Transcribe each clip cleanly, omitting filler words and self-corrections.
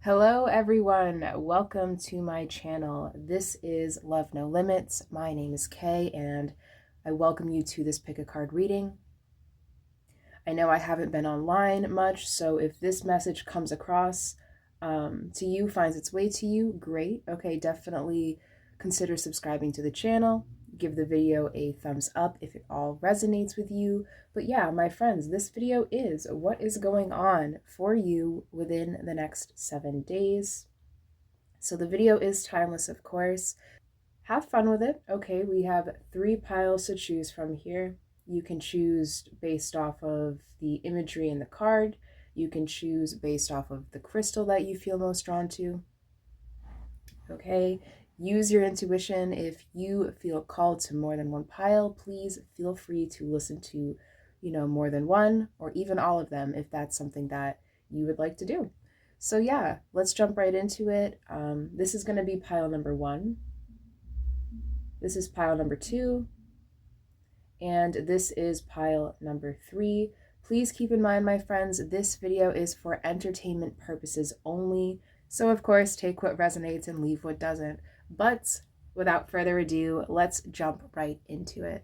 Hello everyone, welcome to my channel. This is Love No Limits. My name is Kay and I welcome you to this pick a card reading. I know I haven't been online much, so if this message comes across to you, finds its way to you, great. Okay, definitely consider subscribing to the channel. Give the video a thumbs up if it all resonates with you. But yeah, my friends, this video is what is going on for you within the next 7 days. So the video is timeless, of course. Have fun with it. Okay, we have 3 piles to choose from here. You can choose based off of the imagery in the card. You can choose based off of the crystal that you feel most drawn to. Okay, use your intuition. If you feel called to more than one pile, please feel free to listen to, more than one or even all of them if that's something that you would like to do. So yeah, let's jump right into it. This is going to be pile number 1. This is pile number 2. And this is pile number 3. Please keep in mind, my friends, this video is for entertainment purposes only. So of course, take what resonates and leave what doesn't. But without further ado, let's jump right into it.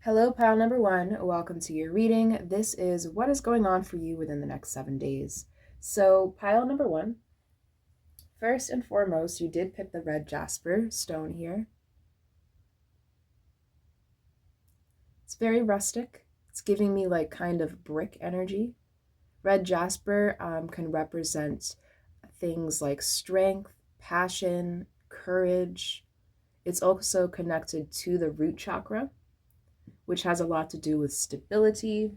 Hello, pile number 1. Welcome to your reading. This is what is going on for you within the next 7 days. So pile number 1, first and foremost, you did pick the red jasper stone here. It's very rustic. It's giving me like kind of brick energy. Red jasper can represent things like strength, passion, courage. It's also connected to the root chakra, which has a lot to do with stability,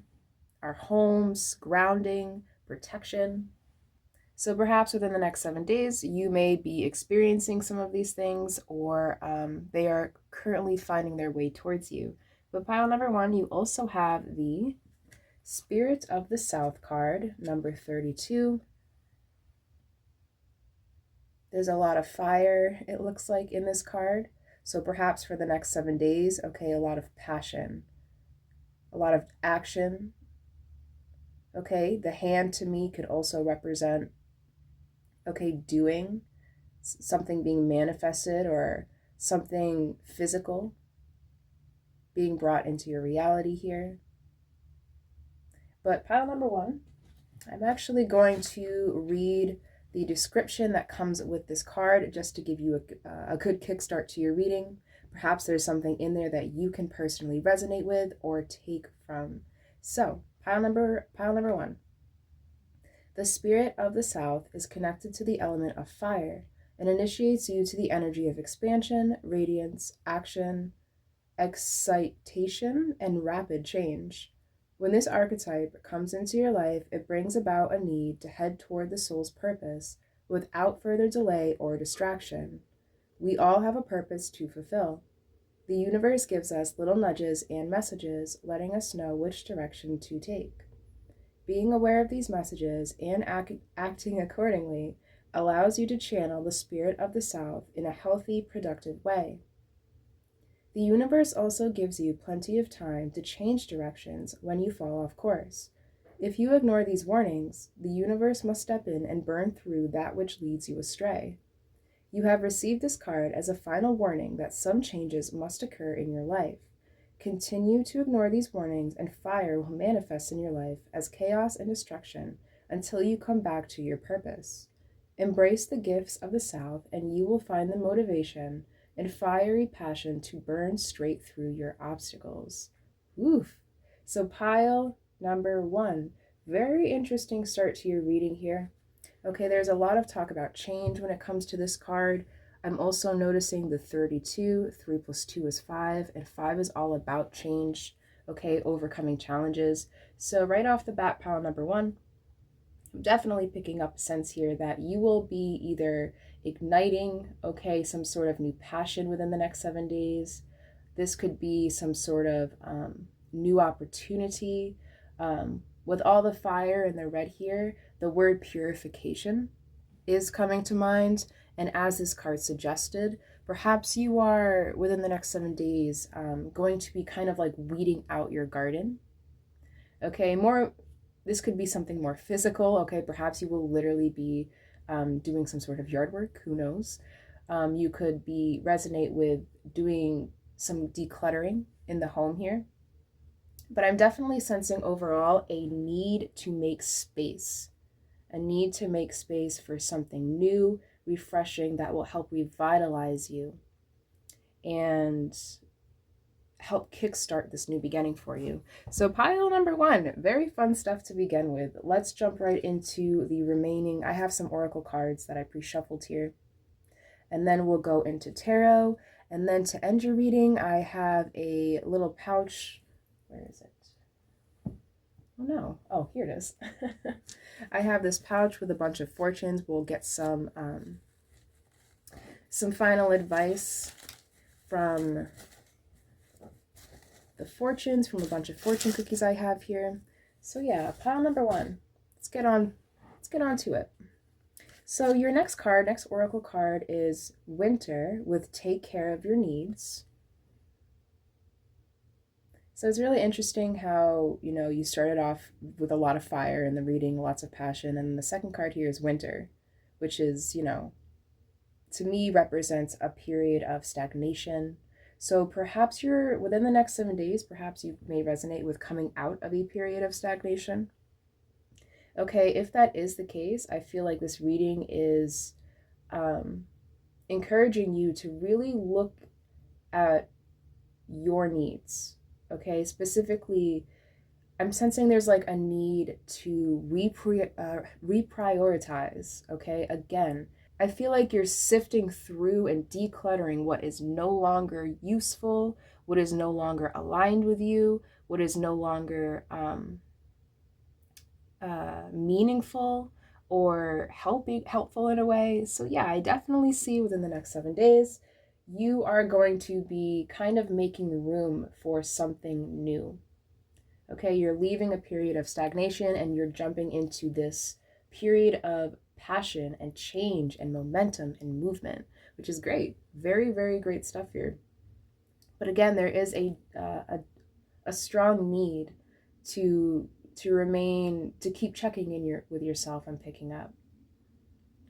our homes, grounding, protection. So perhaps within the next 7 days, you may be experiencing some of these things, or they are currently finding their way towards you. But pile number 1, you also have the Spirit of the South card, number 32. There's a lot of fire, it looks like, in this card. So perhaps for the next 7 days, okay, a lot of passion, a lot of action. Okay, the hand to me could also represent, okay, doing something, being manifested, or something physical being brought into your reality here. But pile number 1, I'm actually going to read the description that comes with this card just to give you a good kickstart to your reading. Perhaps there's something in there that you can personally resonate with or take from. So pile number 1. The Spirit of the South is connected to the element of fire and initiates you to the energy of expansion, radiance, action, excitation, and rapid change. When this archetype comes into your life, it brings about a need to head toward the soul's purpose without further delay or distraction. We all have a purpose to fulfill. The universe gives us little nudges and messages, letting us know which direction to take. Being aware of these messages and acting accordingly allows you to channel the Spirit of the South in a healthy, productive way. The universe also gives you plenty of time to change directions when you fall off course. If you ignore these warnings, the universe must step in and burn through that which leads you astray. You have received this card as a final warning that some changes must occur in your life. Continue to ignore these warnings and fire will manifest in your life as chaos and destruction until you come back to your purpose. Embrace the gifts of the South and you will find the motivation and fiery passion to burn straight through your obstacles. Oof. So pile number 1, very interesting start to your reading here. Okay, there's a lot of talk about change when it comes to this card. I'm also noticing the 32, 3 plus 2 is 5, and 5 is all about change, okay, overcoming challenges. So right off the bat, pile number 1, I'm definitely picking up a sense here that you will be either igniting, okay, some sort of new passion within the next 7 days. This could be some sort of new opportunity. With all the fire and the red here, the word purification is coming to mind. And as this card suggested, perhaps you are within the next 7 days going to be kind of like weeding out your garden. Okay, this could be something more physical. Okay, perhaps you will literally be doing some sort of yard work, who knows. You could resonate with doing some decluttering in the home here. But I'm definitely sensing overall a need to make space, a need to make space for something new, refreshing, that will help revitalize you and help kickstart this new beginning for you. So pile number 1, very fun stuff to begin with. Let's jump right into the remaining. I have some oracle cards that I pre-shuffled here. And then we'll go into tarot. And then to end your reading, I have a little pouch. Where is it? Oh no. Oh, here it is. I have this pouch with a bunch of fortunes. We'll get some final advice from the fortunes, from a bunch of fortune cookies I have here. So yeah, pile number 1. Let's get on to it. So your next oracle card is Winter with Take Care of Your Needs. So it's really interesting how, you started off with a lot of fire in the reading, lots of passion, and the second card here is Winter, which is, to me represents a period of stagnation. So perhaps you're within the next 7 days, perhaps you may resonate with coming out of a period of stagnation. Okay, if that is the case, I feel like this reading is encouraging you to really look at your needs. Okay, specifically, I'm sensing there's like a need to reprioritize. Okay, again, I feel like you're sifting through and decluttering what is no longer useful, what is no longer aligned with you, what is no longer meaningful or helpful in a way. So yeah, I definitely see within the next 7 days, you are going to be kind of making room for something new. Okay, you're leaving a period of stagnation and you're jumping into this period of passion and change and momentum and movement, which is great. Very, very great stuff here. But again, there is a strong need to keep checking in with yourself and picking up.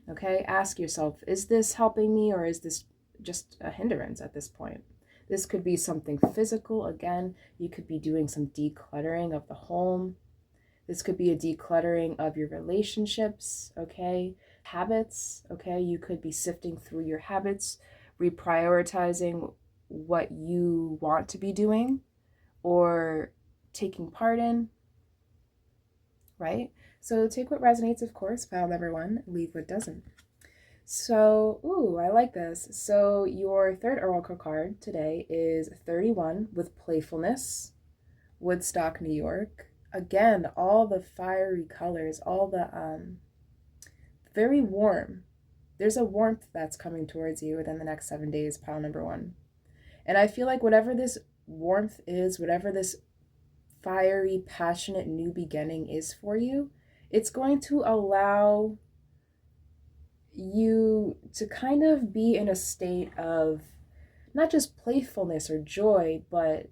Okay, ask yourself, is this helping me or is this just a hindrance at this point? This could be something physical. Again, you could be doing some decluttering of the home. This could be a decluttering of your relationships, okay? Habits, okay? You could be sifting through your habits, reprioritizing what you want to be doing or taking part in, right? So take what resonates, of course, pile number 1, leave what doesn't. So, ooh, I like this. So your third oracle card today is 31 with Playfulness, Woodstock, New York. Again, all the fiery colors, all the very warm. There's a warmth that's coming towards you within the next 7 days, pile number 1. And I feel like whatever this warmth is, whatever this fiery, passionate new beginning is for you, it's going to allow you to kind of be in a state of not just playfulness or joy, but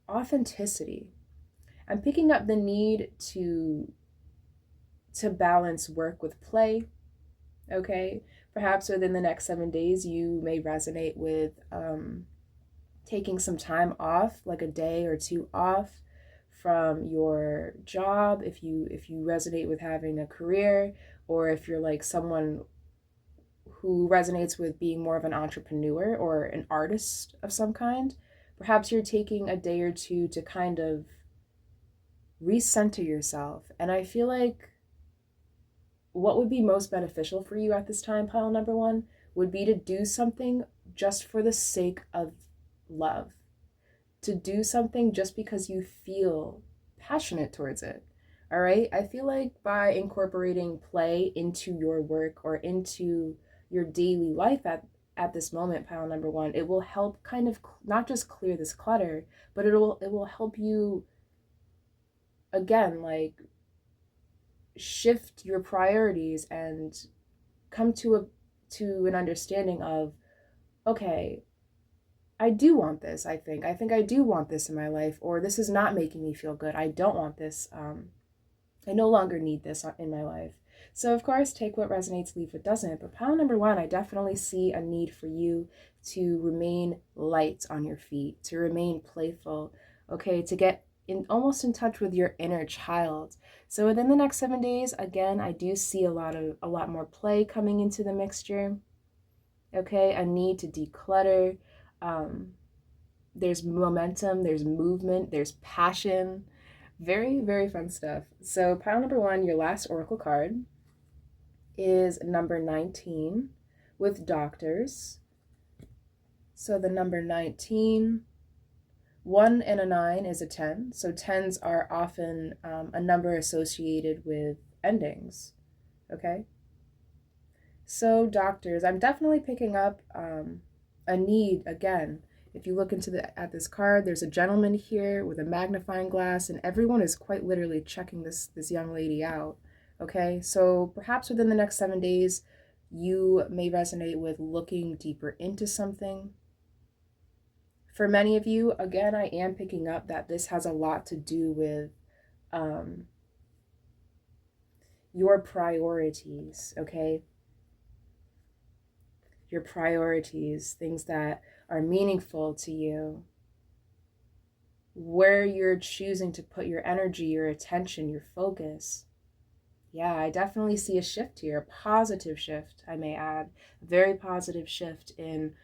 authenticity. I'm picking up the need to balance work with play. Okay, perhaps within the next 7 days, you may resonate with taking some time off, like a day or 2 off from your job, if you resonate with having a career, or if you're like someone who resonates with being more of an entrepreneur or an artist of some kind. Perhaps you're taking a day or 2 to kind of recenter yourself. And I feel like what would be most beneficial for you at this time, pile number 1, would be to do something just for the sake of love. To do something just because you feel passionate towards it. All right? I feel like by incorporating play into your work or into your daily life at this moment, pile number 1, it will help kind of not just clear this clutter, but it will help you, again, like shift your priorities and come to an understanding of, okay, I do want this. I think I do want this in my life, or this is not making me feel good. I don't want this. I no longer need this in my life. So, of course, take what resonates, leave what doesn't. But pile number one, I definitely see a need for you to remain light on your feet, to remain playful, okay, to get almost in touch with your inner child. So within the next 7 days, again, I do see a lot more play coming into the mixture. Okay, a need to declutter. There's momentum, there's movement, there's passion. Very, very fun stuff. So pile number one, your last oracle card, is number 19 with doctors. So the number 19, 1 and a 9 is a 10. So 10s are often a number associated with endings. Okay. So doctors, I'm definitely picking up a need again. If you look at this card, there's a gentleman here with a magnifying glass, and everyone is quite literally checking this young lady out. Okay, so perhaps within the next 7 days, you may resonate with looking deeper into something. For many of you, again, I am picking up that this has a lot to do with your priorities, okay? Your priorities, things that are meaningful to you, where you're choosing to put your energy, your attention, your focus. Yeah, I definitely see a shift here, a positive shift, I may add, a very positive shift in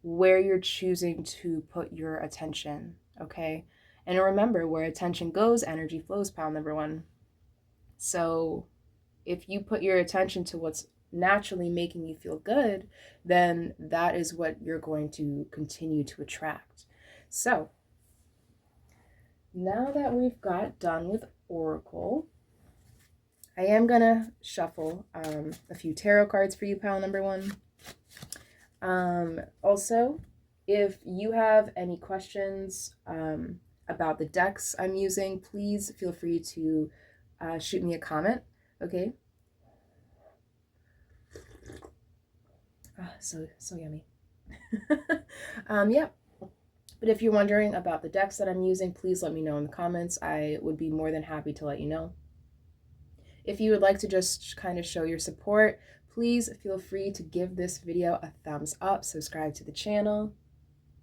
where you're choosing to put your attention, okay? And remember, where attention goes, energy flows, pile number one. So if you put your attention to what's naturally making you feel good, then that is what you're going to continue to attract. So now that we've got done with Oracle, I am gonna shuffle a few tarot cards for you, pile number one. Also, if you have any questions about the decks I'm using, please feel free to shoot me a comment, okay? So yummy. Yeah. But if you're wondering about the decks that I'm using, please let me know in the comments. I would be more than happy to let you know. If you would like to just kind of show your support, please feel free to give this video a thumbs up, subscribe to the channel.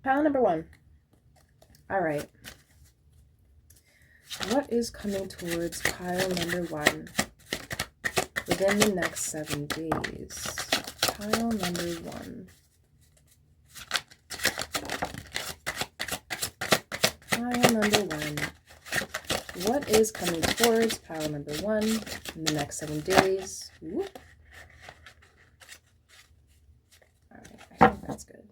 Pile number one. All right. What is coming towards pile number one within the next 7 days? Pile number one. Pile number one. What is coming towards pile number one in the next 7 days? Whoop. All right, I think that's good.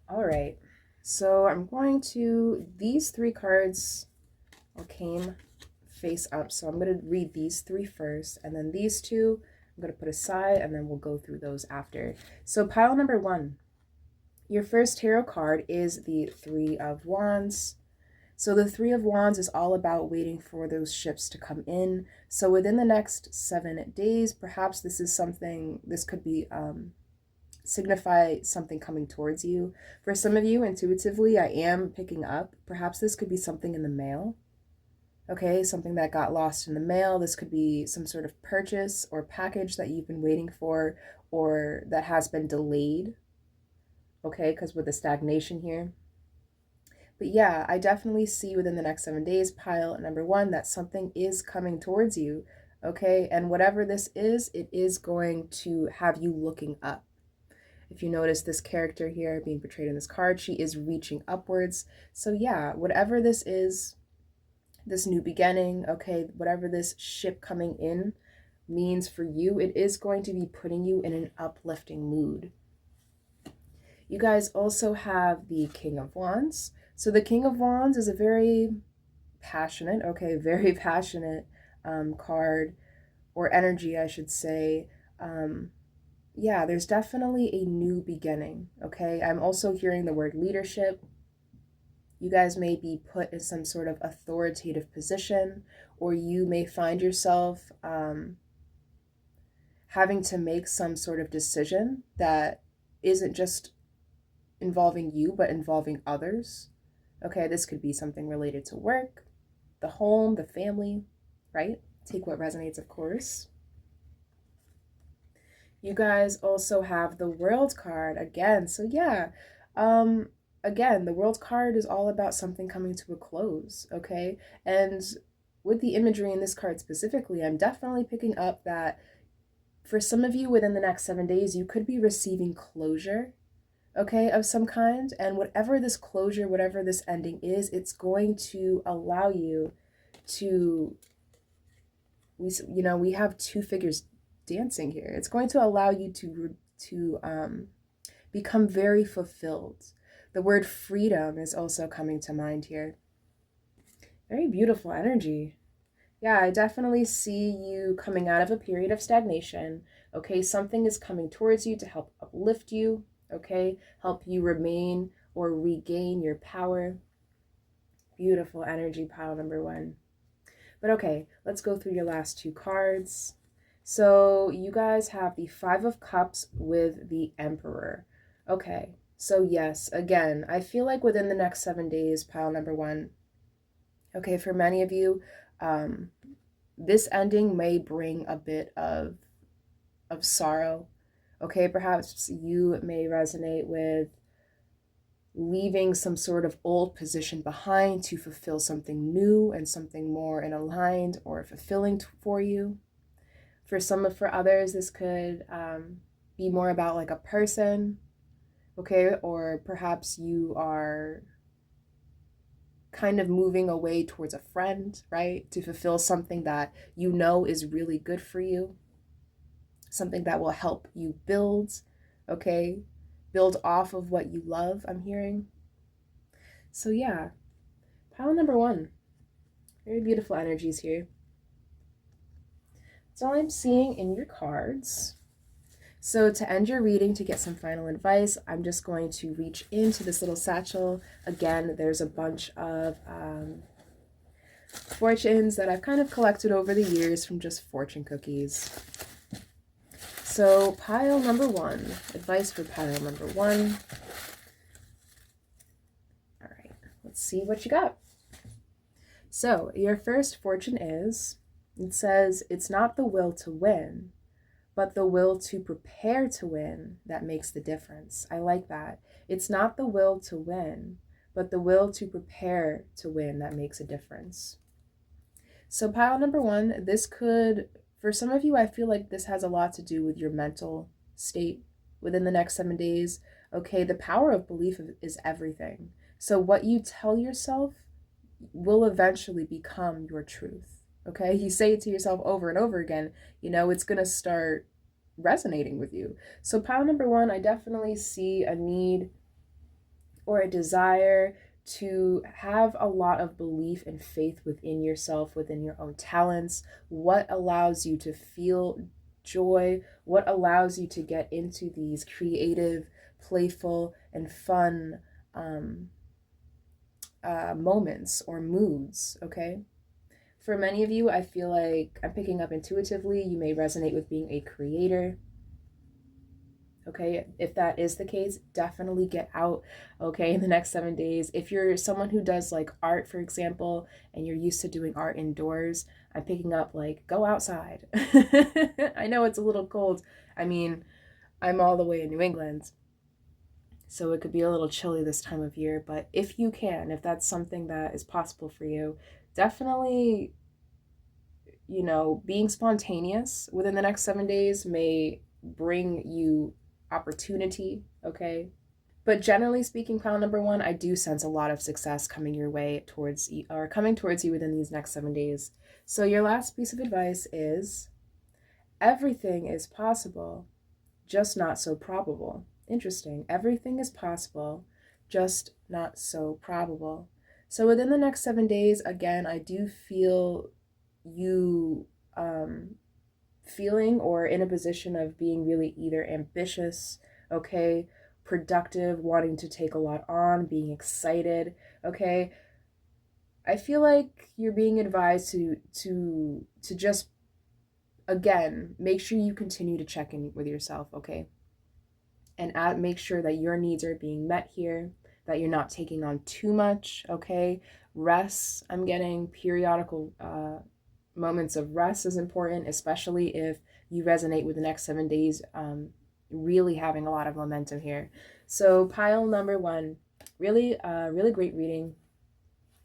All right, so I'm going to, these 3 cards all came face up, so I'm going to read these 3 first, and then these 2 I'm going to put aside, and then we'll go through those after. So pile number one. Your first tarot card is the 3 of Wands. So the 3 of Wands is all about waiting for those ships to come in. So within the next 7 days, perhaps this is something, this could be signify something coming towards you. For some of you, intuitively, I am picking up, perhaps this could be something in the mail. Okay, something that got lost in the mail. This could be some sort of purchase or package that you've been waiting for, or that has been delayed. Okay, because with the stagnation here. But yeah, I definitely see within the next 7 days, pile number one, that something is coming towards you. Okay, and whatever this is, it is going to have you looking up. If you notice this character here being portrayed in this card, she is reaching upwards. So yeah, whatever this is, this new beginning, okay, whatever this ship coming in means for you, it is going to be putting you in an uplifting mood. You guys also have the King of Wands. So the King of Wands is a very passionate, okay, very passionate card, or energy, I should say. Yeah, there's definitely a new beginning, okay? I'm also hearing the word leadership. You guys may be put in some sort of authoritative position, or you may find yourself having to make some sort of decision that isn't just involving you, but involving others. Okay, this could be something related to work. the home, the family, right? Take what resonates, of course. You guys also have the World card again. So yeah, again, the World card is all about something coming to a close, okay? And with the imagery in this card specifically, I'm definitely picking up that for some of you within the next 7 days, you could be receiving closure, okay, of some kind. And whatever this closure, whatever this ending is, it's going to allow you to, we have two figures dancing here. It's going to allow you to become very fulfilled. The word freedom is also coming to mind here. Very beautiful energy. Yeah, I definitely see you coming out of a period of stagnation. Okay, something is coming towards you to help uplift you, okay, help you remain or regain your power. Beautiful energy, pile number one. But okay, let's go through your last two cards. So you guys have the Five of Cups with the Emperor. Okay, so yes, again, I feel like within the next 7 days, pile number one, okay, for many of you, this ending may bring a bit of sorrow. Okay, perhaps you may resonate with leaving some sort of old position behind to fulfill something new and something more in aligned or fulfilling for you. For others, this could be more about like a person, okay, or perhaps you are kind of moving away towards a friend, right, to fulfill something that you know is really good for you, something that will help you build, okay, build off of what you love, I'm hearing. So yeah, pile number one, very beautiful energies here. That's all I'm seeing in your cards. So to end your reading, to get some final advice, I'm just going to reach into this little satchel. Again, there's a bunch of fortunes that I've kind of collected over the years from just fortune cookies. So pile number one, advice for pile number one. All right, let's see what you got. So your first fortune is, it says, it's not the will to win, but the will to prepare to win that makes the difference. I like that. It's not the will to win, but the will to prepare to win that makes a difference. So pile number one, this could, for some of you, I feel like this has a lot to do with your mental state within the next 7 days. Okay, the power of belief is everything. So what you tell yourself will eventually become your truth. Okay, you say it to yourself over and over again, it's going to start resonating with you. So pile number one, I definitely see a need or a desire to have a lot of belief and faith within yourself, within your own talents, what allows you to feel joy, what allows you to get into these creative, playful, and fun moments or moods, okay? For many of you, I feel like I'm picking up intuitively, you may resonate with being a creator. Okay, if that is the case, definitely get out, okay, in the next 7 days. If you're someone who does like art, for example, and you're used to doing art indoors, I'm picking up like, go outside. I know it's a little cold. I mean, I'm all the way in New England, so it could be a little chilly this time of year, but if you can, if that's something that is possible for you, definitely, being spontaneous within the next 7 days may bring you opportunity, okay? But generally speaking, pile number one, I do sense a lot of success coming your way coming towards you within these next 7 days. So your last piece of advice is, everything is possible, just not so probable. Interesting. Everything is possible, just not so probable. So within the next 7 days, again, I do feel you feeling or in a position of being really either ambitious, okay, productive, wanting to take a lot on, being excited, okay. I feel like you're being advised to just, again, make sure you continue to check in with yourself, okay, and make sure that your needs are being met here, that you're not taking on too much, okay? Rest, I'm getting periodical moments of rest is important, especially if you resonate with the next 7 days, really having a lot of momentum here. So pile number one, really, really great reading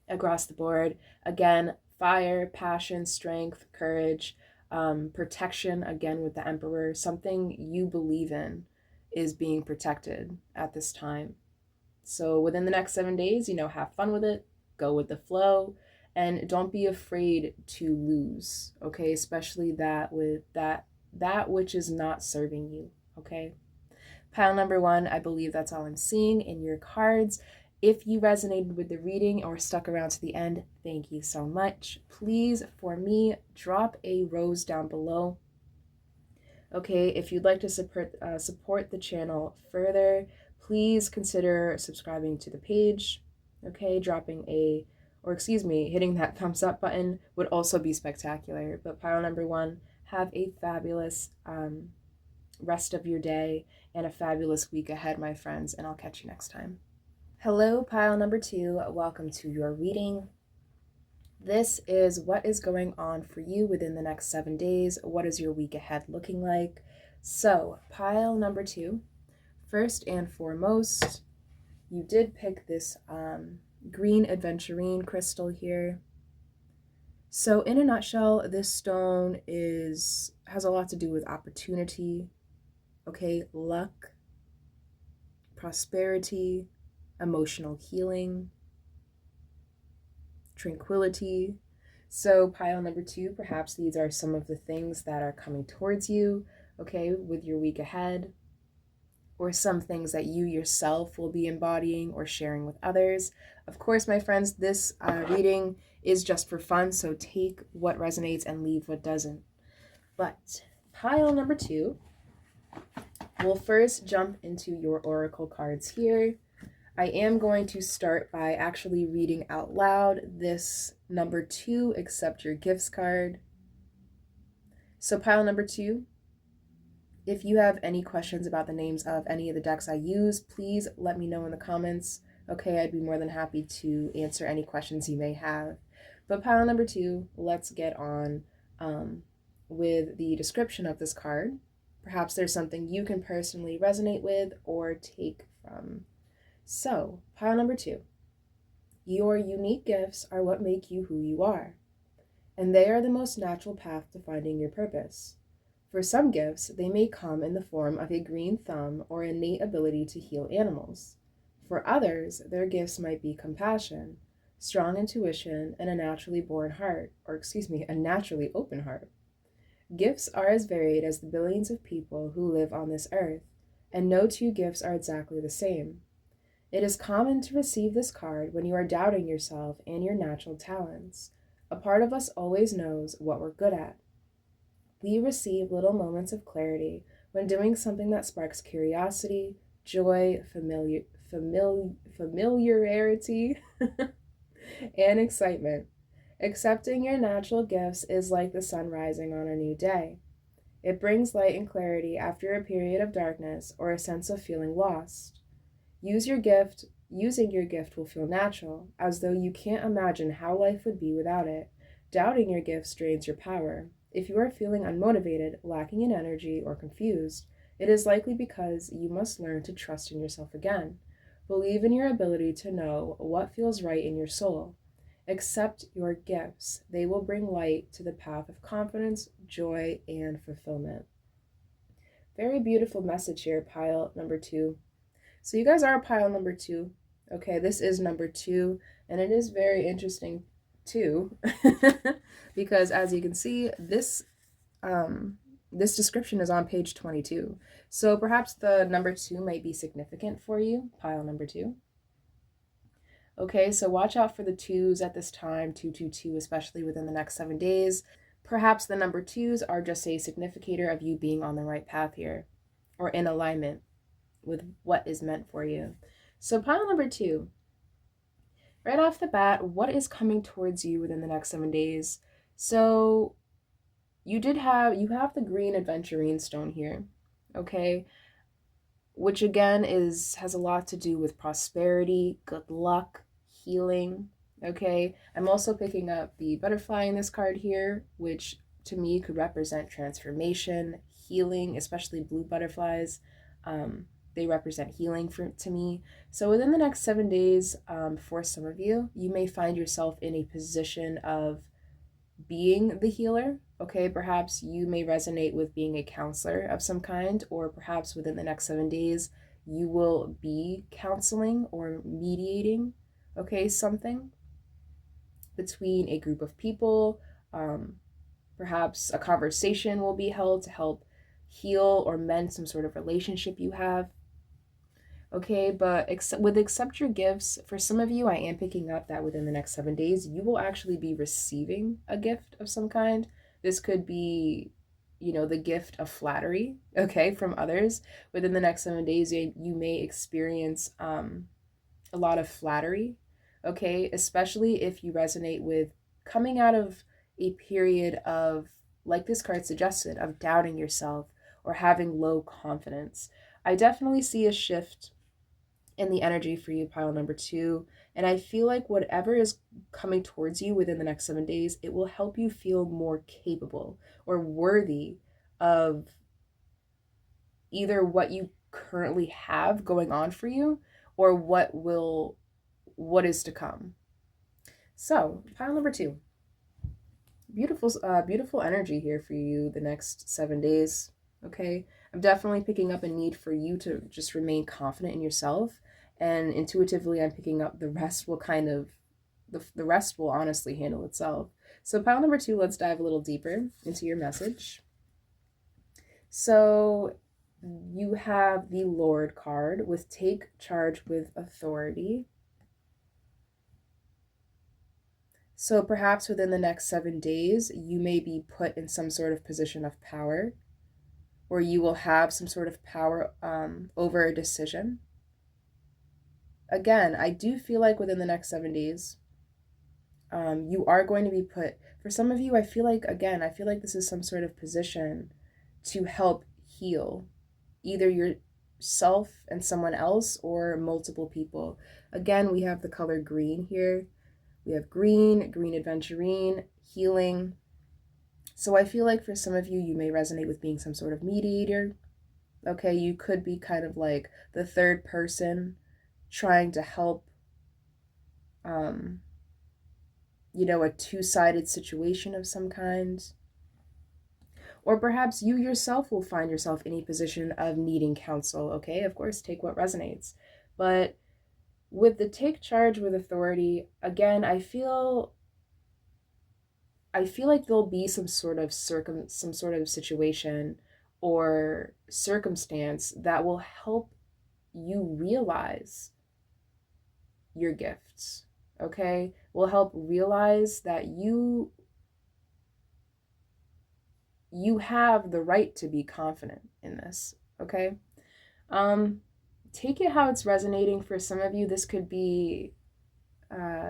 across the board. Again, fire, passion, strength, courage, protection, again with the Emperor. Something you believe in is being protected at this time. So within the next 7 days, have fun with it, go with the flow, and don't be afraid to lose, okay? Especially that with that which is not serving you, okay? Pile number one, I believe that's all I'm seeing in your cards. If you resonated with the reading or stuck around to the end, thank you so much. Please, for me, drop a rose down below. Okay, if you'd like to support the channel further, please consider subscribing to the page. Okay, hitting that thumbs up button would also be spectacular. But pile number one, have a fabulous rest of your day and a fabulous week ahead, my friends, and I'll catch you next time. Hello, pile number two. Welcome to your reading. This is what is going on for you within the next 7 days. What is your week ahead looking like? So, pile number two, first and foremost, you did pick this green aventurine crystal here. So, in a nutshell, this stone has a lot to do with opportunity, okay, luck, prosperity, emotional healing, tranquility. So pile number two, perhaps these are some of the things that are coming towards you, okay, with your week ahead, or some things that you yourself will be embodying or sharing with others. Of course, my friends, this reading is just for fun, so take what resonates and leave what doesn't. But pile number two, we'll first jump into your oracle cards here. I am going to start by actually reading out loud this number two, accept your gifts card. So pile number two, if you have any questions about the names of any of the decks I use, please let me know in the comments. Okay, I'd be more than happy to answer any questions you may have. But pile number two, let's get on with the description of this card. Perhaps there's something you can personally resonate with or take from. So, pile number two, your unique gifts are what make you who you are, and they are the most natural path to finding your purpose. For some gifts, they may come in the form of a green thumb or innate ability to heal animals. For others, their gifts might be compassion, strong intuition, and a naturally open heart. Gifts are as varied as the billions of people who live on this earth, and no two gifts are exactly the same. It is common to receive this card when you are doubting yourself and your natural talents. A part of us always knows what we're good at. We receive little moments of clarity when doing something that sparks curiosity, joy, familiarity, and excitement. Accepting your natural gifts is like the sun rising on a new day. It brings light and clarity after a period of darkness or a sense of feeling lost. Using your gift will feel natural, as though you can't imagine how life would be without it. Doubting your gift drains your power. If you are feeling unmotivated, lacking in energy, or confused, it is likely because you must learn to trust in yourself again. Believe in your ability to know what feels right in your soul. Accept your gifts. They will bring light to the path of confidence, joy, and fulfillment. Very beautiful message here, pile number two. So you guys are pile number two. Okay, this is number two, and it is very interesting too, because as you can see, this description is on page 22. So perhaps the number two might be significant for you, pile number two. Okay, so watch out for the twos at this time, 222, especially within the next 7 days. Perhaps the number twos are just a significator of you being on the right path here, or in alignment with what is meant for you. So pile number two, right off the bat, what is coming towards you within the next 7 days? So you have the green aventurine stone here, okay? which again has a lot to do with prosperity, good luck, healing. Okay, I'm also picking up the butterfly in this card here, which to me could represent transformation, healing, especially blue butterflies. They represent healing to me. So within the next 7 days, for some of you, you may find yourself in a position of being the healer. Okay, perhaps you may resonate with being a counselor of some kind, or perhaps within the next 7 days, you will be counseling or mediating, okay, something between a group of people. Perhaps a conversation will be held to help heal or mend some sort of relationship you have. Okay, but with accept your gifts, for some of you, I am picking up that within the next 7 days, you will actually be receiving a gift of some kind. This could be, the gift of flattery, okay, from others. Within the next 7 days, you may experience a lot of flattery, okay, especially if you resonate with coming out of a period of, like this card suggested, of doubting yourself or having low confidence. I definitely see a shift in the energy for you, pile number 2. And I feel like whatever is coming towards you within the next 7 days, it will help you feel more capable or worthy of either what you currently have going on for you or what is to come. So, pile number 2. Beautiful energy here for you the next 7 days. Okay, I'm definitely picking up a need for you to just remain confident in yourself, and intuitively, I'm picking up the rest will kind of the rest will honestly handle itself. So, pile number 2, let's dive a little deeper into your message. So, you have the Lord card with take charge with authority. So perhaps within the next 7 days, you may be put in some sort of position of power, or you will have some sort of power over a decision. Again, I do feel like within the next 7 days, you are going to be put, for some of you, I feel like this is some sort of position to help heal either yourself and someone else or multiple people. Again, we have the color green here. We have green aventurine, healing. So I feel like for some of you, you may resonate with being some sort of mediator. Okay, you could be kind of like the third person trying to help, a two-sided situation of some kind. Or perhaps you yourself will find yourself in a position of needing counsel. Okay, of course, take what resonates. But with the take charge with authority, again, I feel like there'll be some sort of situation or circumstance that will help you realize your gifts. Okay, will help realize that you have the right to be confident in this. Okay, take it how it's resonating. For some of you, this could be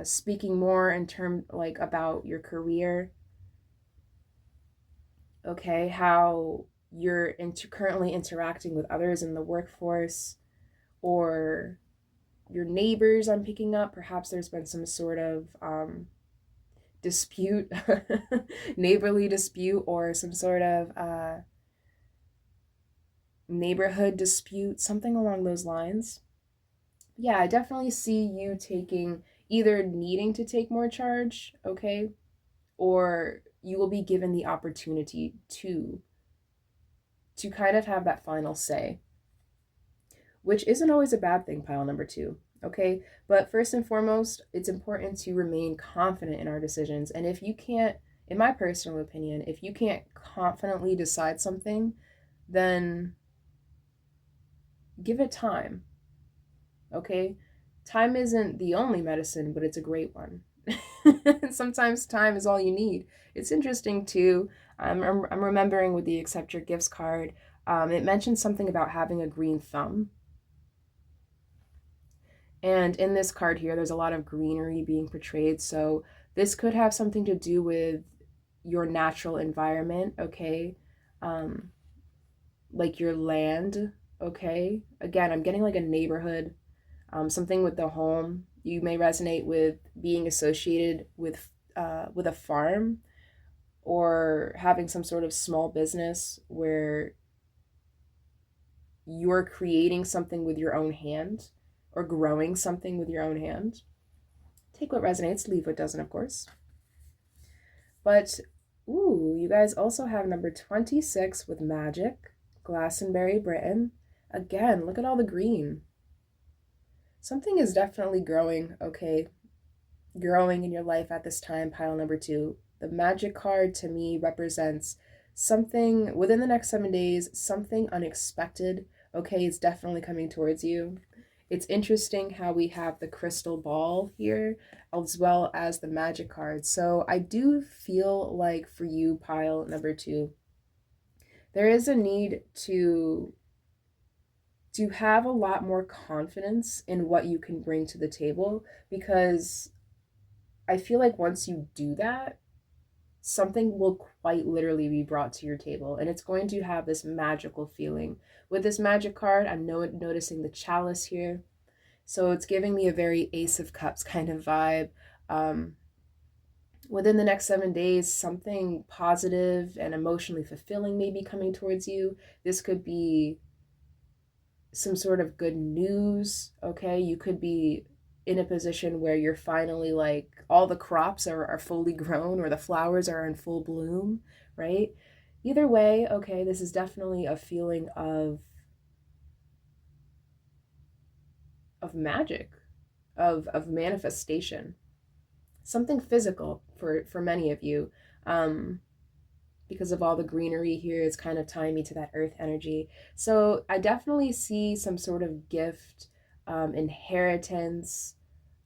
speaking more in terms like about your career. Okay, how you're currently interacting with others in the workforce, or your neighbors. I'm picking up, perhaps there's been some sort of dispute, neighborly dispute, or some sort of neighborhood dispute, something along those lines. Yeah, I definitely see you either needing to take more charge, okay, or you will be given the opportunity to kind of have that final say, which isn't always a bad thing, pile number 2. Okay, but first and foremost, it's important to remain confident in our decisions. And if you can't, in my personal opinion, if you can't confidently decide something, then give it time. Okay, time isn't the only medicine, but it's a great one. Sometimes time is all you need. It's interesting too. I'm remembering with the accept your gifts card, it mentioned something about having a green thumb. And in this card here, there's a lot of greenery being portrayed. So this could have something to do with your natural environment, okay? Like your land, okay? Again, I'm getting like a neighborhood, something with the home. You may resonate with being associated with a farm, or having some sort of small business where you're creating something with your own hand or growing something with your own hand. Take what resonates, leave what doesn't, of course. But, ooh, you guys also have number 26 with Magic, Glastonbury, Britain. Again, look at all the green. Something is definitely growing, okay? Growing in your life at this time, pile number 2. The Magic card to me represents something within the next 7 days, something unexpected, okay, is definitely coming towards you. It's interesting how we have the crystal ball here as well as the Magic card. So I do feel like for you, pile number 2, there is a need to have a lot more confidence in what you can bring to the table, because I feel like once you do that, something will quite literally be brought to your table, and it's going to have this magical feeling. With this Magic card, I'm noticing the chalice here. So it's giving me a very Ace of Cups kind of vibe. Within the next 7 days, something positive and emotionally fulfilling may be coming towards you. This could be some sort of good news, okay? You could be in a position where you're finally like all the crops are fully grown, or the flowers are in full bloom, right? Either way, okay, this is definitely a feeling of magic, of manifestation, something physical for many of you. Because of all the greenery here, it's kind of tying me to that earth energy. So I definitely see some sort of gift, inheritance,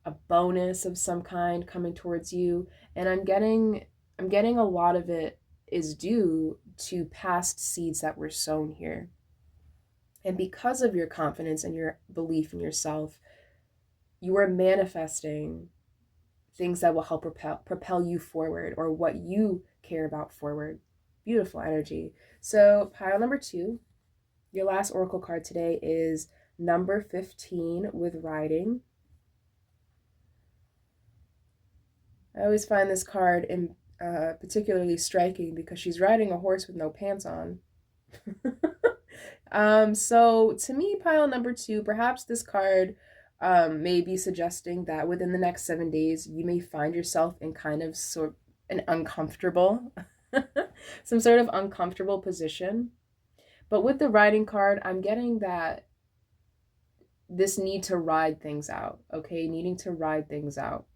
a bonus of some kind coming towards you. And I'm getting a lot of it is due to past seeds that were sown here. And because of your confidence and your belief in yourself, you are manifesting things that will help propel you forward, or what you care about forward. Beautiful energy. So pile number 2, your last oracle card today is number 15 with riding. I always find this card particularly striking because she's riding a horse with no pants on. So to me, pile number 2, perhaps this card may be suggesting that within the next 7 days, you may find yourself in kind of an uncomfortable, some sort of uncomfortable position. But with the riding card, I'm getting that this need to ride things out, okay? Needing to ride things out,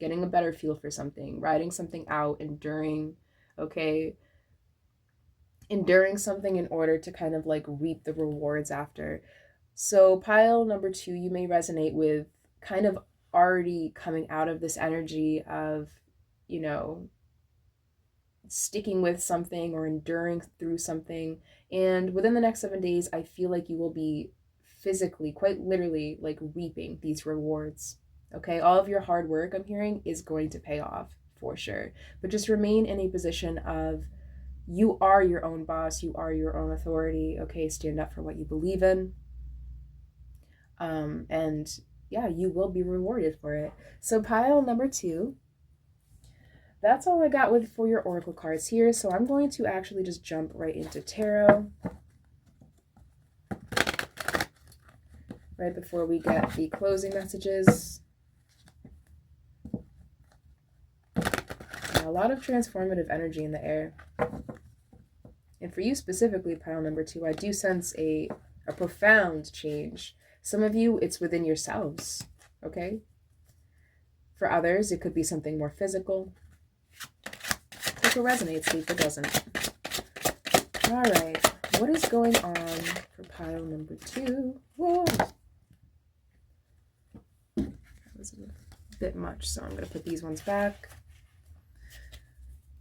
getting a better feel for something, riding something out, enduring, okay? Enduring something in order to kind of like reap the rewards after. So pile number 2, you may resonate with kind of already coming out of this energy of, you know, sticking with something or enduring through something. And within the next 7 days, I feel like you will be physically, quite literally, like reaping these rewards. Okay, all of your hard work, I'm hearing, is going to pay off for sure. But just remain in a position of, you are your own boss, you are your own authority. Okay, stand up for what you believe in. And yeah, you will be rewarded for it. So pile number 2, that's all I got for your oracle cards here. So I'm going to actually just jump right into tarot right before we get the closing messages. A lot of transformative energy in the air. And for you specifically, pile number 2, I do sense a profound change. Some of you, it's within yourselves, okay? For others, it could be something more physical. Take what resonates, leave what doesn't. All right, what is going on for pile number 2? Whoa. That was a bit much, so I'm going to put these ones back.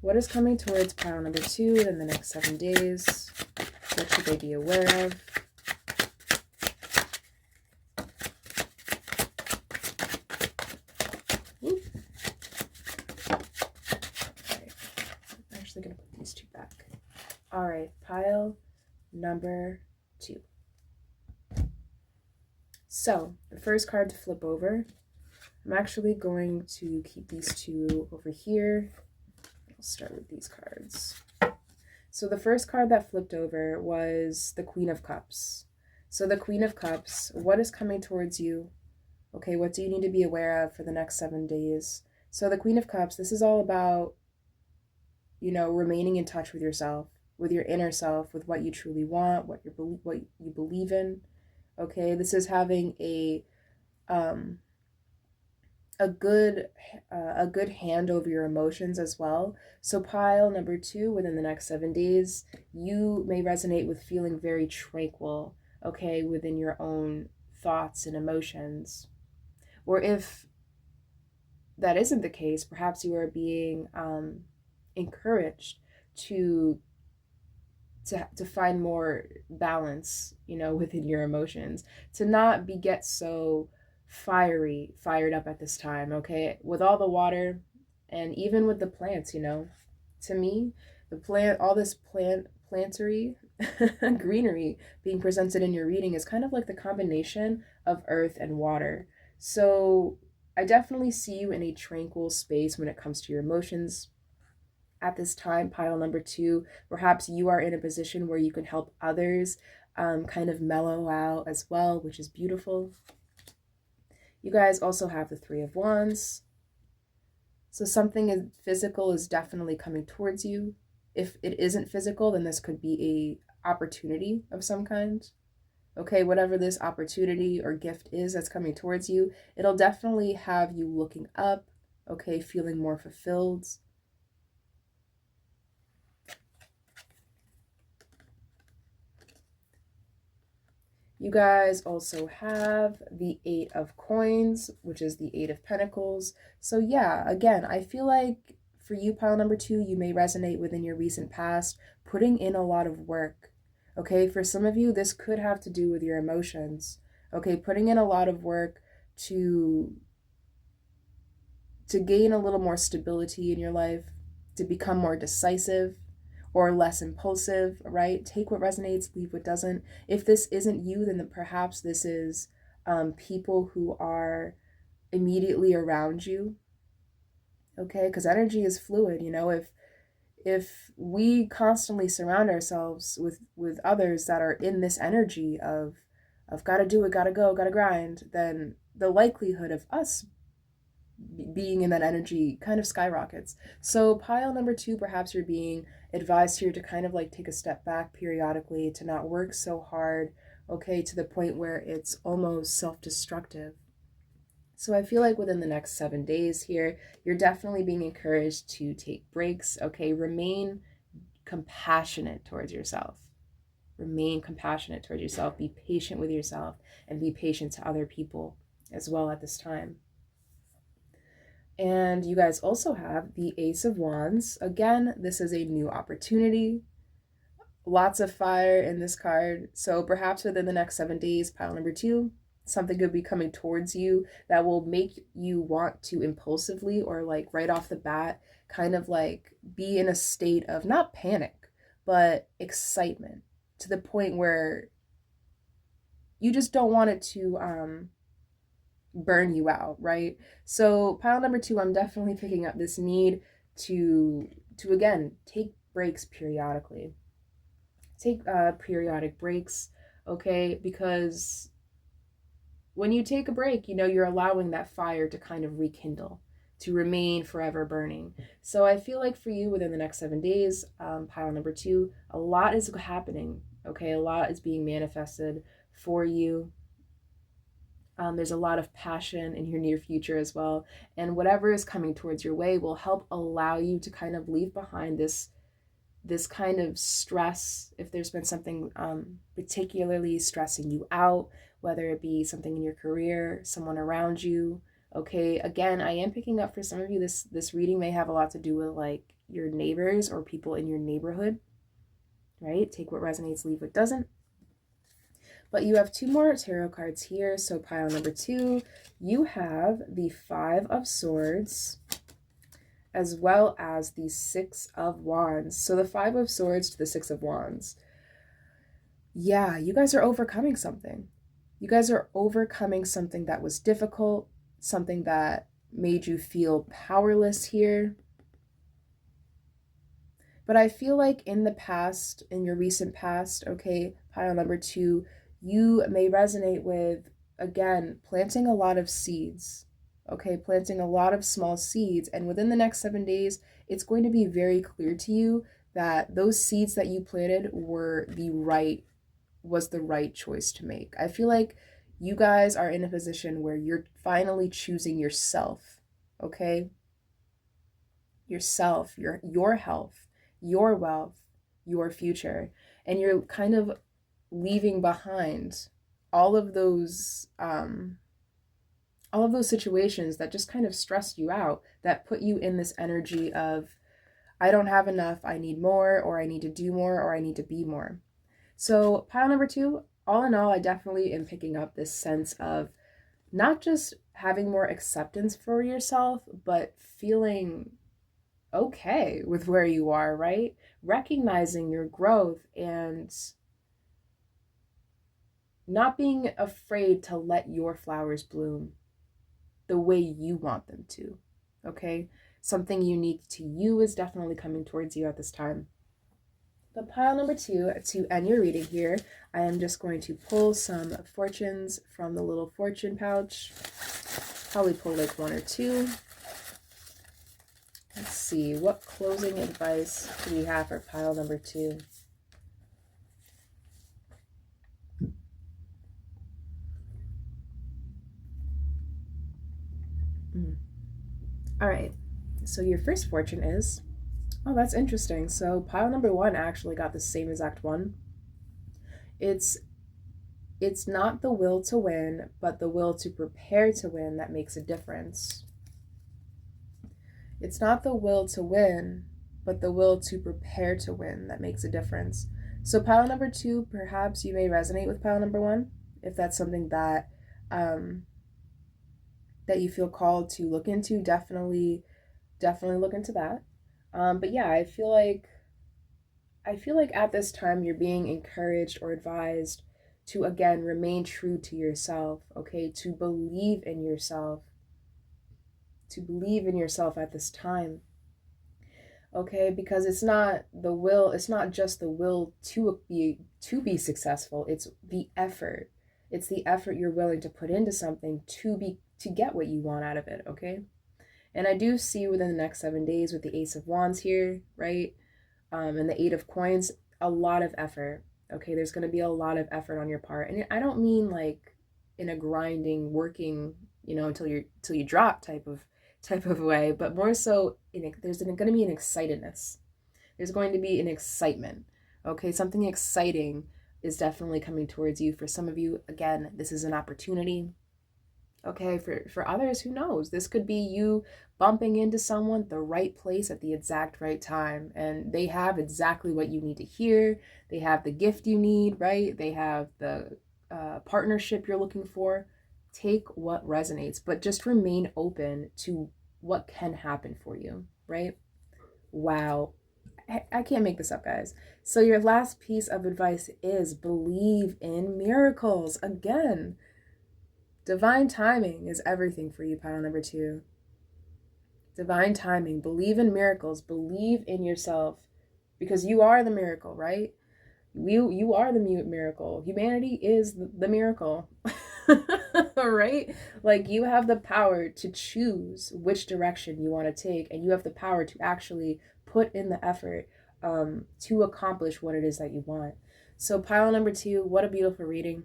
What is coming towards pile number 2 in the next 7 days? What should they be aware of? Whoop. Okay, I'm actually going to put these 2 back. All right, pile number 2. So the first card to flip over, I'm actually going to keep these two over here. I'll start with these cards. So the first card that flipped over was the Queen of Cups. So the Queen of Cups, what is coming towards you? Okay, what do you need to be aware of for the next 7 days? So the Queen of Cups, this is all about, you know, remaining in touch with yourself, with your inner self, with what you truly want, what you believe in. Okay, this is having a good hand over your emotions as well. So pile number 2, within the next 7 days, you may resonate with feeling very tranquil, okay, within your own thoughts and emotions. Or if that isn't the case, perhaps you are being encouraged to find more balance, you know, within your emotions, to not get so fired up at this time, okay? With all the water and even with the plants, you know, to me, all this plantery, greenery being presented in your reading is kind of like the combination of earth and water. So I definitely see you in a tranquil space when it comes to your emotions. At this time, pile number 2, perhaps you are in a position where you can help others kind of mellow out as well, which is beautiful. You guys also have the 3 of Wands. So something physical is definitely coming towards you. If it isn't physical, then this could be a opportunity of some kind. Okay, whatever this opportunity or gift is that's coming towards you, it'll definitely have you looking up, okay, feeling more fulfilled. You guys also have the 8 of Coins, which is the 8 of Pentacles. So yeah, again, I feel like for you, pile number 2, you may resonate within your recent past, putting in a lot of work. Okay, for some of you, this could have to do with your emotions. Okay, putting in a lot of work to gain a little more stability in your life, to become more decisive or less impulsive, right? Take what resonates, leave what doesn't. If this isn't you, then perhaps this is people who are immediately around you, okay? Because energy is fluid, you know. If we constantly surround ourselves with others that are in this energy of gotta do it, gotta go, gotta grind, then the likelihood of us being in that energy kind of skyrockets. So pile number 2, perhaps you're being advised here to kind of like take a step back periodically, to not work so hard, okay, to the point where it's almost self-destructive. So I feel like within the next 7 days here, you're definitely being encouraged to take breaks, okay? Remain compassionate towards yourself. Remain compassionate towards yourself. Be patient with yourself and be patient to other people as well at this time. And you guys also have the Ace of Wands. Again, this is a new opportunity. Lots of fire in this card. So perhaps within the next 7 days, pile number 2, something could be coming towards you that will make you want to impulsively or like right off the bat kind of like be in a state of not panic, but excitement, to the point where you just don't want it to burn you out, right? So pile number 2, I'm definitely picking up this need to again take breaks periodically. Take periodic breaks, okay? Because when you take a break, you know, you're allowing that fire to kind of rekindle, to remain forever burning. So I feel like for you within the next 7 days, pile number 2, a lot is happening, okay? A lot is being manifested for you. There's a lot of passion in your near future as well. And whatever is coming towards your way will help allow you to kind of leave behind this kind of stress. If there's been something particularly stressing you out, whether it be something in your career, someone around you. Okay, again, I am picking up for some of you, this reading may have a lot to do with like your neighbors or people in your neighborhood, right? Take what resonates, leave what doesn't. But you have 2 more tarot cards here. So pile number 2, you have the 5 of Swords as well as the 6 of Wands. So the 5 of Swords to the 6 of Wands. Yeah, you guys are overcoming something. You guys are overcoming something that was difficult, something that made you feel powerless here. But I feel like in the past, in your recent past, okay, pile number 2, you may resonate with, again, planting a lot of seeds, okay, planting a lot of small seeds. And within the next 7 days, it's going to be very clear to you that those seeds that you planted was the right choice to make. I feel like you guys are in a position where you're finally choosing yourself, okay? Yourself, your health, your wealth, your future. And you're kind of leaving behind all of those situations that just kind of stressed you out, that put you in this energy of, I don't have enough, I need more, or I need to do more, or I need to be more. So pile number 2, all in all, I definitely am picking up this sense of not just having more acceptance for yourself, but feeling okay with where you are, right? Recognizing your growth and not being afraid to let your flowers bloom the way you want them to, okay? Something unique to you is definitely coming towards you at this time. But pile number 2, to end your reading here, I am just going to pull some fortunes from the little fortune pouch. Probably pull like 1 or 2. Let's see, what closing advice do we have for pile number 2? All right, so your first fortune is, oh, that's interesting. So pile number 1 actually got the same exact one. It's not the will to win, but the will to prepare to win that makes a difference. It's not the will to win, but the will to prepare to win that makes a difference. So pile number 2, perhaps you may resonate with pile number 1, if that's something that that you feel called to look into. Definitely look into that. But yeah, I feel like at this time you're being encouraged or advised to, again, remain true to yourself, okay? To believe in yourself. To believe in yourself at this time. Okay, because it's not just the will to be successful. It's the effort. It's the effort you're willing to put into something to get what you want out of it, okay? And I do see within the next 7 days with the Ace of Wands here, right? And the 8 of Coins, a lot of effort. Okay, there's going to be a lot of effort on your part. And I don't mean like in a grinding, working, until you drop type of way, but more so there's going to be an excitedness. There's going to be an excitement. Okay, something exciting is definitely coming towards you. For some of you, again, this is an opportunity. Okay, for others, who knows? This could be you bumping into someone the right place at the exact right time, and they have exactly what you need to hear. They have the gift you need, right? They have the partnership you're looking for. Take what resonates, but just remain open to what can happen for you, right? Wow. I can't make this up, guys. So your last piece of advice is believe in miracles. Again, divine timing is everything for you, pile number 2. Divine timing. Believe in miracles. Believe in yourself, because you are the miracle, right? You are the miracle. Humanity is the miracle. Right? Like, you have the power to choose which direction you want to take, and you have the power to actually put in the effort to accomplish what it is that you want. So pile number 2, what a beautiful reading.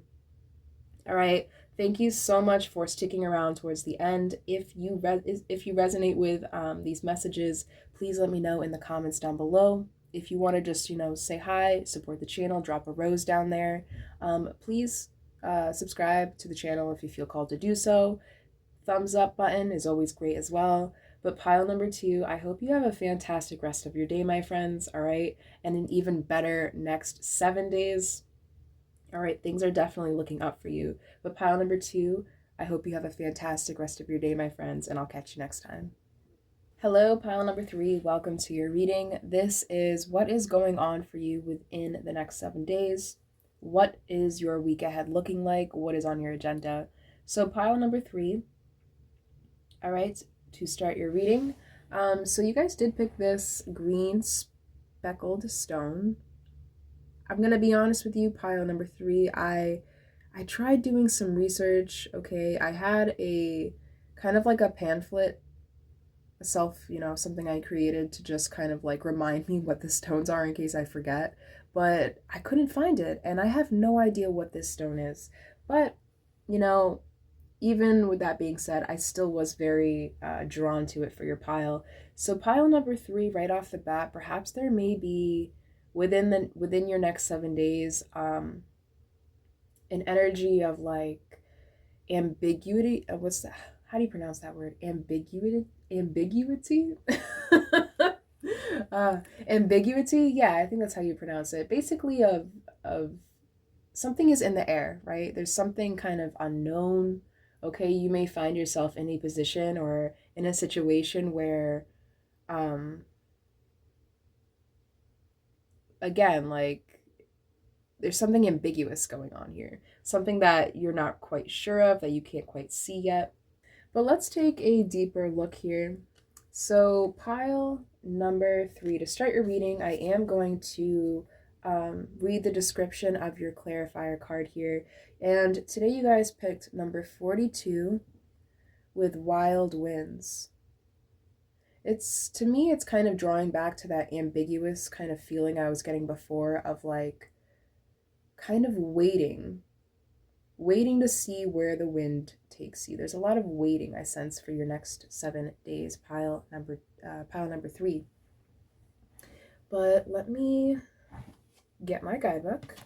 All right. Thank you so much for sticking around towards the end. If you resonate with these messages, please let me know in the comments down below. If you want to just, say hi, support the channel, drop a rose down there. Please subscribe to the channel if you feel called to do so. Thumbs up button is always great as well. But pile number 2, I hope you have a fantastic rest of your day, my friends. All right. And an even better next 7 days. All right, things are definitely looking up for you. But pile number 2, I hope you have a fantastic rest of your day, my friends, and I'll catch you next time. Hello, pile number 3. Welcome to your reading. This is what is going on for you within the next 7 days. What is your week ahead looking like? What is on your agenda? So pile number 3, all right, to start your reading. So you guys did pick this green speckled stone. I'm going to be honest with you, pile number 3, I tried doing some research, okay? I had a kind of like a pamphlet, something I created to just kind of like remind me what the stones are in case I forget, but I couldn't find it, and I have no idea what this stone is. But, you know, even with that being said, I still was very drawn to it for your pile. So pile number 3, right off the bat, perhaps there may be within your next 7 days, an energy of like ambiguity. What's that? How do you pronounce that word? Ambiguity. Ambiguity. Yeah, I think that's how you pronounce it. Basically, of something is in the air, right? There's something kind of unknown. Okay, you may find yourself in a position or in a situation where, again, like there's something ambiguous going on here, something that you're not quite sure of, that you can't quite see yet. But let's take a deeper look here. So pile number 3, to start your reading, I am going to read the description of your clarifier card here. And today you guys picked number 42 with wild winds. To me, it's kind of drawing back to that ambiguous kind of feeling I was getting before of like kind of waiting to see where the wind takes you. There's a lot of waiting I sense for your next 7 days, pile number 3. But let me get my guidebook,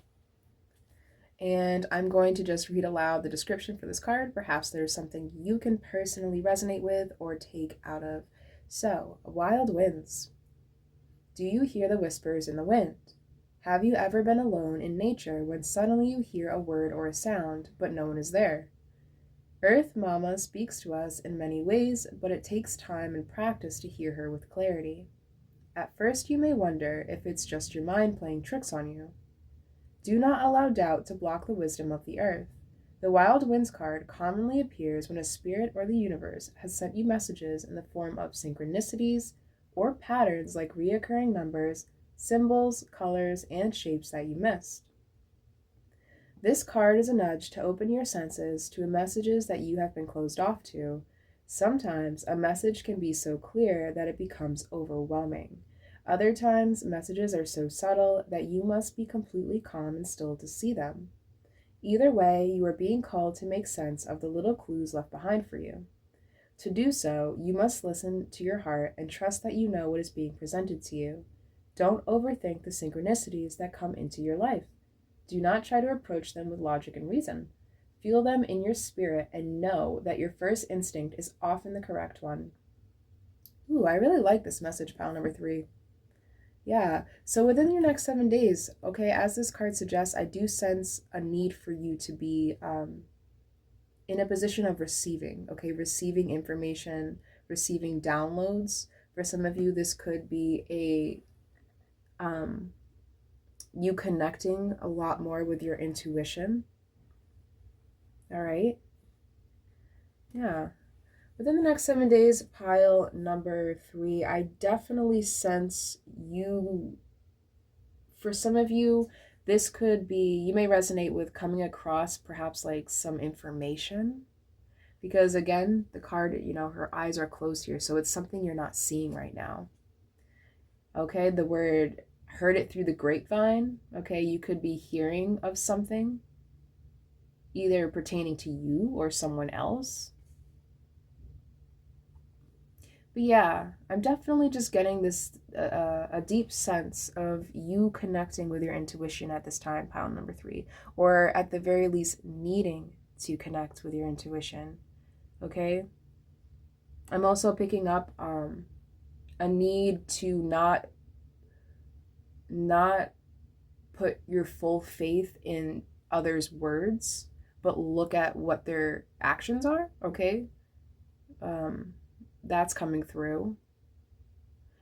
and I'm going to just read aloud the description for this card. Perhaps there's something you can personally resonate with or take out of. So, wild winds. Do you hear the whispers in the wind? Have you ever been alone in nature when suddenly you hear a word or a sound, but no one is there? Earth Mama speaks to us in many ways, but it takes time and practice to hear her with clarity. At first you may wonder if it's just your mind playing tricks on you. Do not allow doubt to block the wisdom of the earth. The Wild Winds card commonly appears when a spirit or the universe has sent you messages in the form of synchronicities or patterns like reoccurring numbers, symbols, colors, and shapes that you missed. This card is a nudge to open your senses to messages that you have been closed off to. Sometimes a message can be so clear that it becomes overwhelming. Other times, messages are so subtle that you must be completely calm and still to see them. Either way, you are being called to make sense of the little clues left behind for you. To do so, you must listen to your heart and trust that you know what is being presented to you. Don't overthink the synchronicities that come into your life. Do not try to approach them with logic and reason. Feel them in your spirit and know that your first instinct is often the correct one. Ooh, I really like this message, pile number 3. Yeah, so within your next 7 days, okay, as this card suggests, I do sense a need for you to be in a position of receiving, okay, receiving information, receiving downloads. For some of you, this could be you connecting a lot more with your intuition. All right. Yeah. Within the next 7 days, pile number 3, I definitely sense you, for some of you, this could be, you may resonate with coming across perhaps like some information. Because again, the card, her eyes are closed here, so it's something you're not seeing right now. Okay, the word heard it through the grapevine. Okay, you could be hearing of something either pertaining to you or someone else. But yeah, I'm definitely just getting this a deep sense of you connecting with your intuition at this time, pile number 3, or at the very least needing to connect with your intuition. Okay, I'm also picking up a need to not put your full faith in others' words, but look at what their actions are. Okay, that's coming through.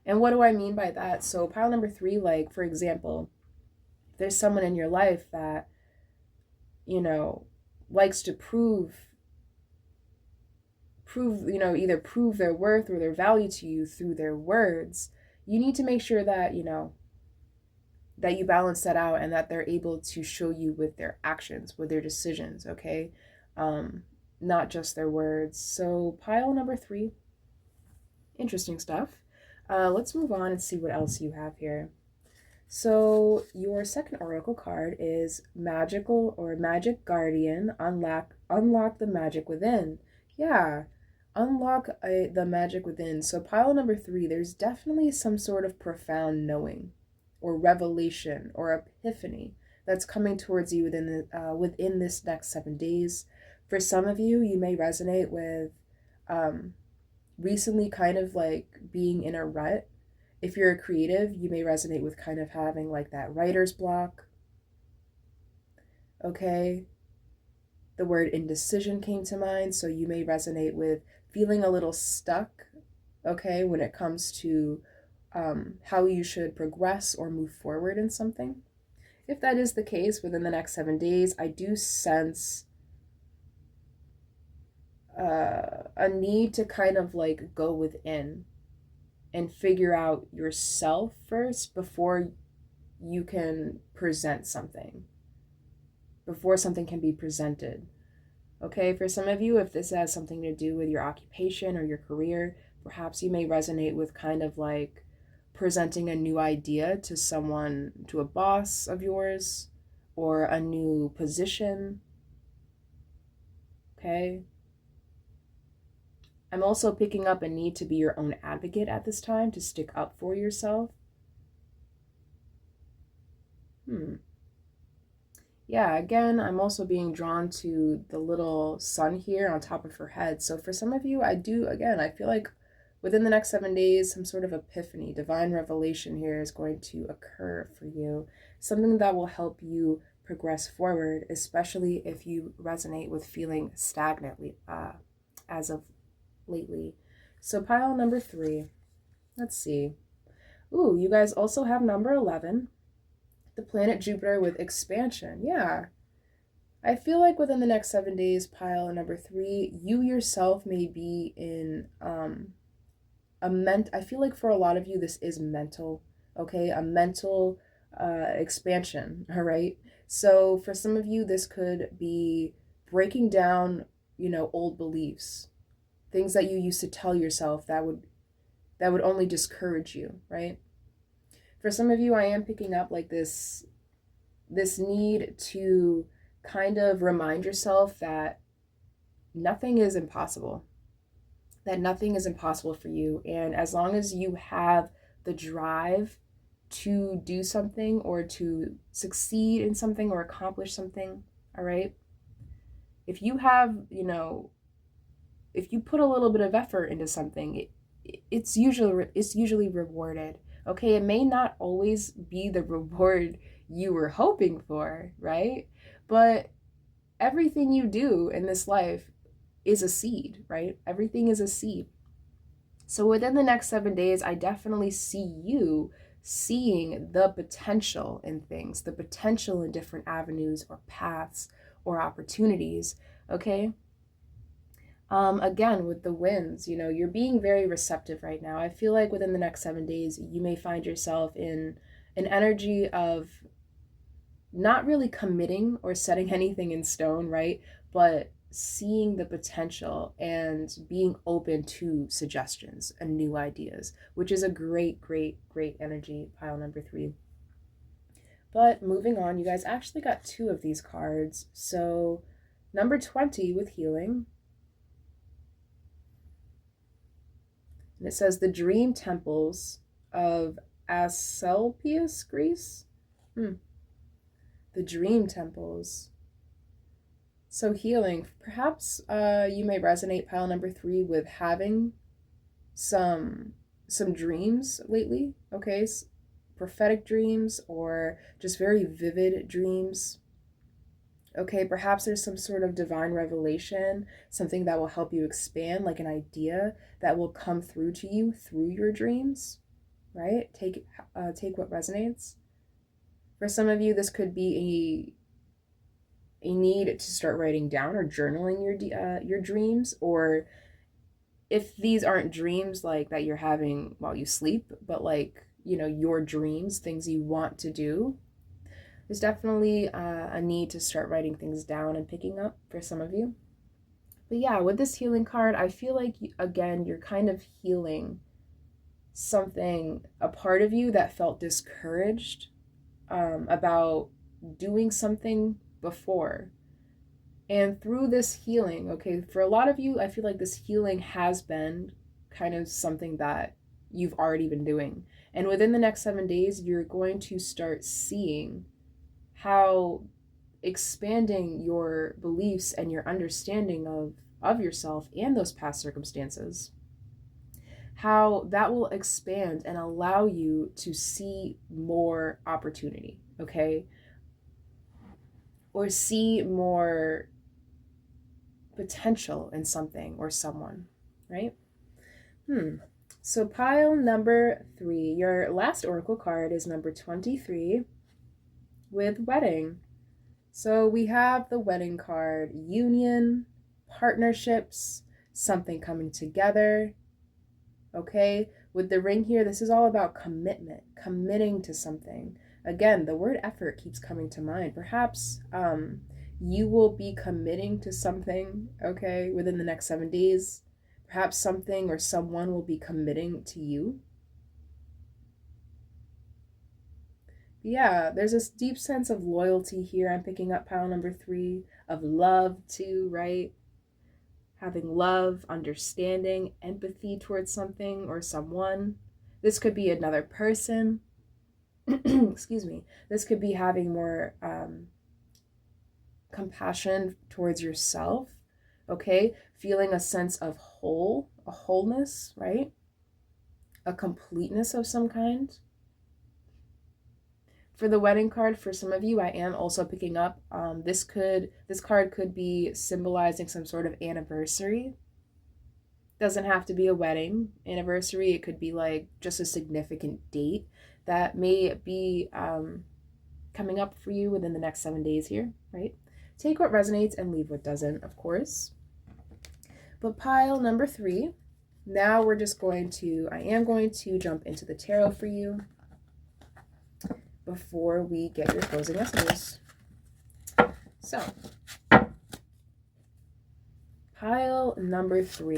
And what do I mean by that? So pile number 3, like for example, there's someone in your life that likes to either prove their worth or their value to you through their words, you need to make sure that, that you balance that out and that they're able to show you with their actions, with their decisions, okay? Not just their words. So pile number 3, interesting stuff. Let's move on and see what else you have here. So your second oracle card is Magical or Magic Guardian. Unlock the magic within. Yeah, unlock the magic within. So pile number 3, there's definitely some sort of profound knowing or revelation or epiphany that's coming towards you within this next 7 days. For some of you, you may resonate with recently kind of like being in a rut. If you're a creative, you may resonate with kind of having like that writer's block. Okay. The word indecision came to mind, so you may resonate with feeling a little stuck, okay, when it comes to how you should progress or move forward in something. If that is the case, within the next 7 days, I do sense a need to kind of like go within and figure out yourself first before you can present something, before something can be presented. Okay, for some of you, if this has something to do with your occupation or your career, perhaps you may resonate with kind of like presenting a new idea to someone, to a boss of yours, or a new position. Okay. I'm also picking up a need to be your own advocate at this time, to stick up for yourself. Yeah, again, I'm also being drawn to the little sun here on top of her head. So for some of you, I feel like within the next 7 days, some sort of epiphany, divine revelation here is going to occur for you. Something that will help you progress forward, especially if you resonate with feeling stagnant as of lately. So pile number 3, let's see. Ooh, you guys also have number 11, the planet Jupiter with expansion. Yeah. I feel like within the next 7 days, pile number 3, you yourself may be in I feel like for a lot of you, this is mental, okay? A mental expansion, all right? So for some of you, this could be breaking down, old beliefs, things that you used to tell yourself that would only discourage you, right? For some of you, I am picking up like this need to kind of remind yourself that nothing is impossible, for you. And as long as you have the drive to do something or to succeed in something or accomplish something, all right? If you have, if you put a little bit of effort into something, it's usually rewarded. Okay, it may not always be the reward you were hoping for, right? But everything you do in this life is a seed, right? Everything is a seed. So within the next 7 days, I definitely see you seeing the potential in things, the potential in different avenues or paths or opportunities, okay? Again, with the winds, you're being very receptive right now. I feel like within the next 7 days, you may find yourself in an energy of not really committing or setting anything in stone, right? But seeing the potential and being open to suggestions and new ideas, which is a great, great, great energy, pile number 3. But moving on, you guys actually got 2 of these cards. So number 20 with healing. And it says the dream temples of Asclepius, Greece. The dream temples. So healing, perhaps you may resonate, pile number 3, with having some dreams lately, okay? Prophetic dreams or just very vivid dreams. Okay, perhaps there's some sort of divine revelation, something that will help you expand, like an idea that will come through to you through your dreams, right? Take what resonates. For some of you, this could be a need to start writing down or journaling your dreams, or if these aren't dreams like that you're having while you sleep, but like, you know, your dreams, things you want to do, there's definitely a need to start writing things down and picking up for some of you. But yeah, with this healing card, I feel like, again, you're kind of healing something, a part of you that felt discouraged about doing something before. And through this healing, okay, for a lot of you, I feel like this healing has been kind of something that you've already been doing. And within the next 7 days, you're going to start seeing how expanding your beliefs and your understanding of yourself and those past circumstances, how that will expand and allow you to see more opportunity, okay? Or see more potential in something or someone, right? So pile number 3, your last oracle card is number 23 with wedding. So we have the wedding card, union, partnerships, something coming together, okay? With the ring here, this is all about commitment, committing to something. Again, the word effort keeps coming to mind. Perhaps you will be committing to something, okay, within the next 7 days. Perhaps something or someone will be committing to you. Yeah, there's this deep sense of loyalty here. I'm picking up pile number 3, of love too, right? Having love, understanding, empathy towards something or someone. This could be another person. Excuse me. This could be having more compassion towards yourself, okay? Feeling a sense of a wholeness, right? A completeness of some kind. For the wedding card, for some of you, I am also picking up, this card could be symbolizing some sort of anniversary. Doesn't have to be a wedding anniversary. It could be like just a significant date that may be coming up for you within the next 7 days here, right? Take what resonates and leave what doesn't, of course. But pile number 3, now I am going to jump into the tarot for you before we get your closing messages. So, pile number 3.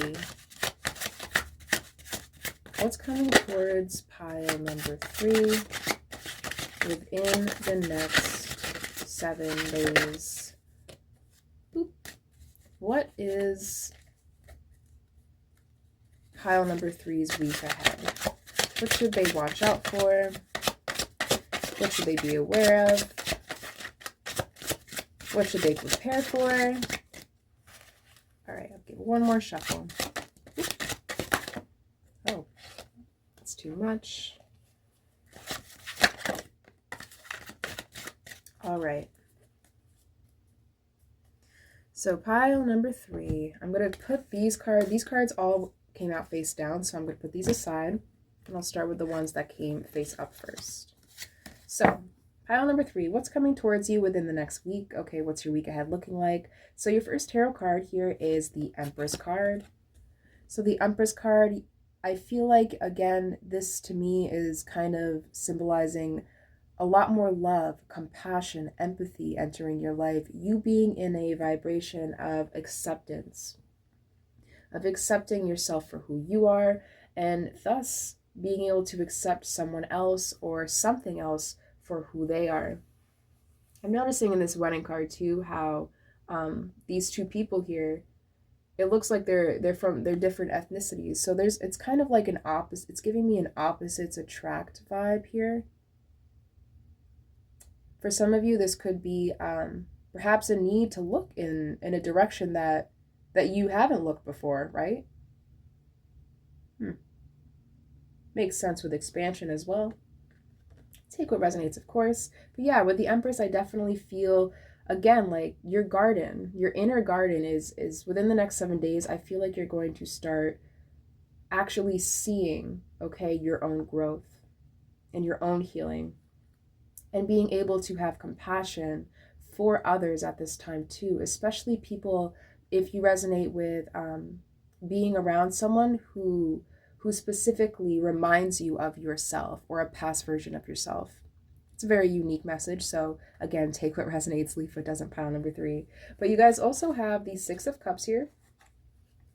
What's coming towards pile number 3 within the next 7 days? Boop. What is pile number 3's week ahead? What should they watch out for? What should they be aware of? What should they prepare for? All right, I'll give one more shuffle. Oh, that's too much. All right. So pile number 3, I'm going to put these cards all came out face down, so I'm going to put these aside, and I'll start with the ones that came face up first. So, pile number 3, what's coming towards you within the next week? Okay, what's your week ahead looking like? So your first tarot card here is the Empress card. So the Empress card, I feel like, again, this to me is kind of symbolizing a lot more love, compassion, empathy entering your life. You being in a vibration of acceptance, of accepting yourself for who you are, and thus being able to accept someone else or something else for who they are. I'm noticing in this wedding card too how these two people here, it looks like they're different ethnicities. So it's kind of like an opposite. It's giving me an opposites attract vibe here. For some of you, this could be perhaps a need to look in a direction that you haven't looked before, right? Makes sense with expansion as well. Take what resonates, of course. But yeah, with the Empress, I definitely feel, again, like your garden, your inner garden is within the next 7 days, I feel like you're going to start actually seeing, okay, your own growth and your own healing, and being able to have compassion for others at this time too, especially people, if you resonate with being around someone who specifically reminds you of yourself or a past version of yourself. It's a very unique message. So again, take what resonates, leave what doesn't, pile number 3. But you guys also have the 6 of Cups here.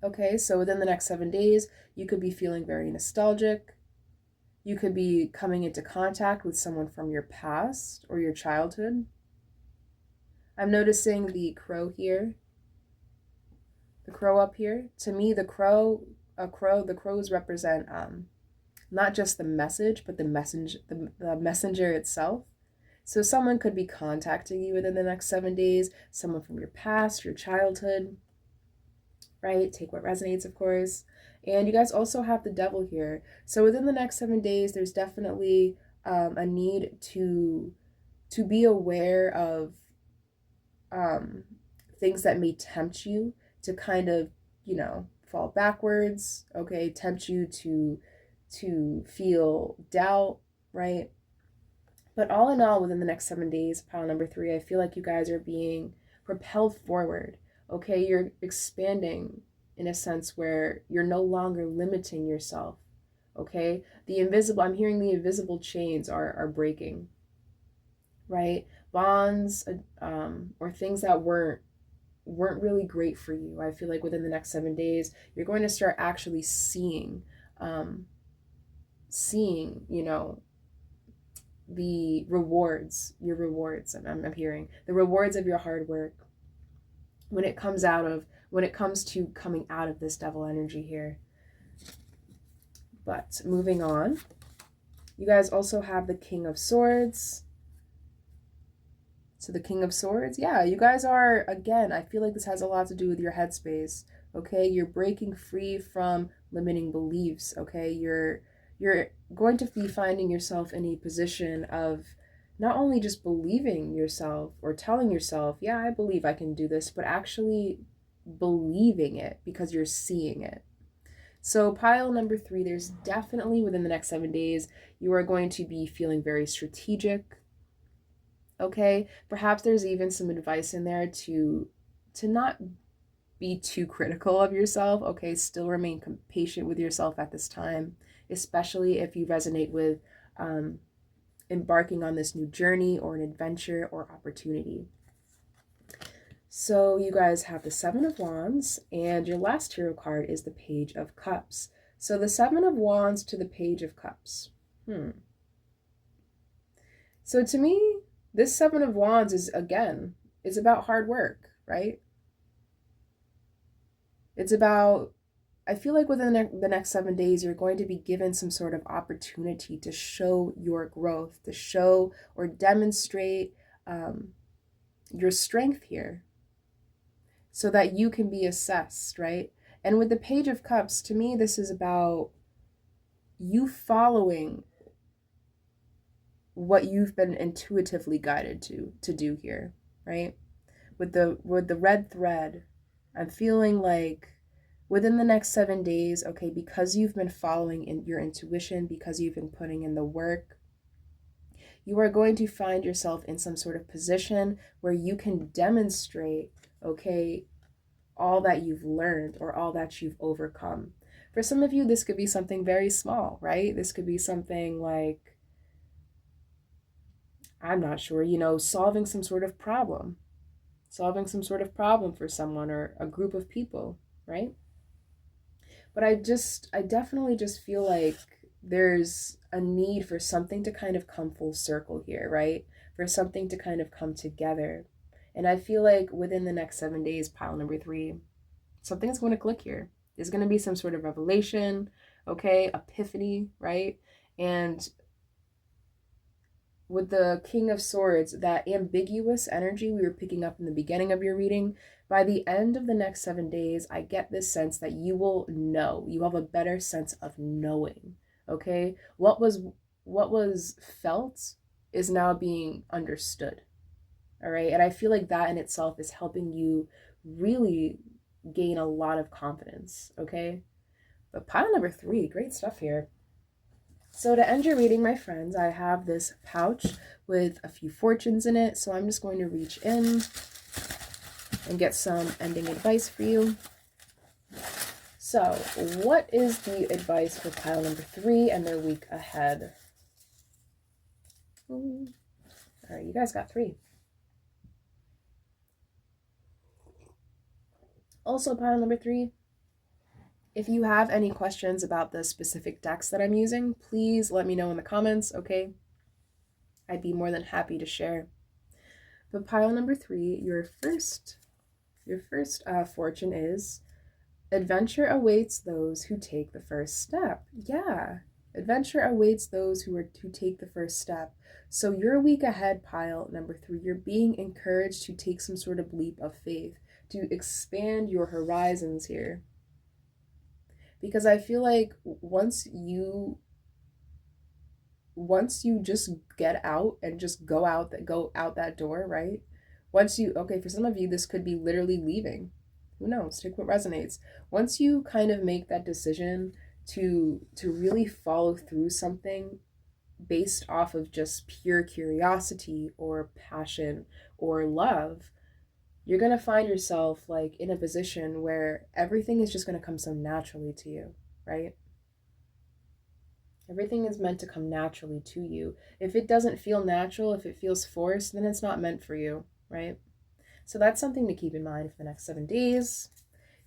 Okay, so within the next 7 days, you could be feeling very nostalgic. You could be coming into contact with someone from your past or your childhood. I'm noticing the crow here. The crow up here. To me, the crows represent not just the message, but the messenger itself. So someone could be contacting you within the next 7 days, someone from your past, your childhood, right? Take what resonates, of course. And you guys also have the devil here. So within the next 7 days, there's definitely a need to be aware of things that may tempt you to kind of, fall backwards, okay? Tempt you to feel doubt, right? But all in all, within the next 7 days, pile number 3, I feel like you guys are being propelled forward, okay? You're expanding in a sense where you're no longer limiting yourself, okay? I'm hearing the invisible chains are breaking, right? Bonds or things that weren't really great for you. I feel like within the next 7 days, you're going to start actually seeing, the rewards, your rewards. I'm hearing the rewards of your hard work when it comes to coming out of this devil energy here. But moving on, you guys also have the King of Swords. So the King of Swords, yeah, you guys are, again, I feel like this has a lot to do with your headspace, okay? You're breaking free from limiting beliefs, okay? You're going to be finding yourself in a position of not only just believing yourself or telling yourself, yeah, I believe I can do this, but actually believing it because you're seeing it. So pile number 3, there's definitely within the next 7 days, you are going to be feeling very strategic. Okay, perhaps there's even some advice in there to not be too critical of yourself. Okay, still remain patient with yourself at this time, especially if you resonate with embarking on this new journey or an adventure or opportunity. So you guys have the 7 of Wands, and your last tarot card is the Page of Cups. So the 7 of Wands to the Page of Cups. So to me, this 7 of Wands is about hard work, right? It's about, I feel like within the next 7 days, you're going to be given some sort of opportunity to show your growth, to show or demonstrate your strength here so that you can be assessed, right? And with the Page of Cups, to me, this is about you following what you've been intuitively guided to do here, right? With the red thread, I'm feeling like within the next 7 days, okay, because you've been following in your intuition, because you've been putting in the work, you are going to find yourself in some sort of position where you can demonstrate, okay, all that you've learned or all that you've overcome. For some of you, this could be something very small, right? This could be something like, I'm not sure, solving some sort of problem for someone or a group of people, right? But I definitely just feel like there's a need for something to kind of come full circle here, right? For something to kind of come together. And I feel like within the next 7 days, pile number 3, something's going to click here. There's going to be some sort of revelation, okay? Epiphany, right? And with the King of Swords, that ambiguous energy we were picking up in the beginning of your reading, by the end of the next 7 days, I get this sense that you will know. You have a better sense of knowing, okay? What was felt is now being understood, all right? And I feel like that in itself is helping you really gain a lot of confidence, okay? But pile number 3, great stuff here. So to end your reading, my friends, I have this pouch with a few fortunes in it. So I'm just going to reach in and get some ending advice for you. So what is the advice for pile number 3 and their week ahead? All right, you guys got 3. Also, pile number 3, if you have any questions about the specific decks that I'm using, please let me know in the comments, okay? I'd be more than happy to share. But pile number 3, your first fortune is adventure awaits those who take the first step. Yeah, adventure awaits those who take the first step. So your week ahead, pile number 3, you're being encouraged to take some sort of leap of faith, to expand your horizons here. Because I feel like once you just get out and just go out that door, right? Okay, for some of you this could be literally leaving. Who knows? Take what resonates. Once you kind of make that decision to really follow through something based off of just pure curiosity or passion or love, you're going to find yourself like in a position where everything is just going to come so naturally to you, right? Everything is meant to come naturally to you. If it doesn't feel natural, if it feels forced, then it's not meant for you, right? So that's something to keep in mind for the next 7 days.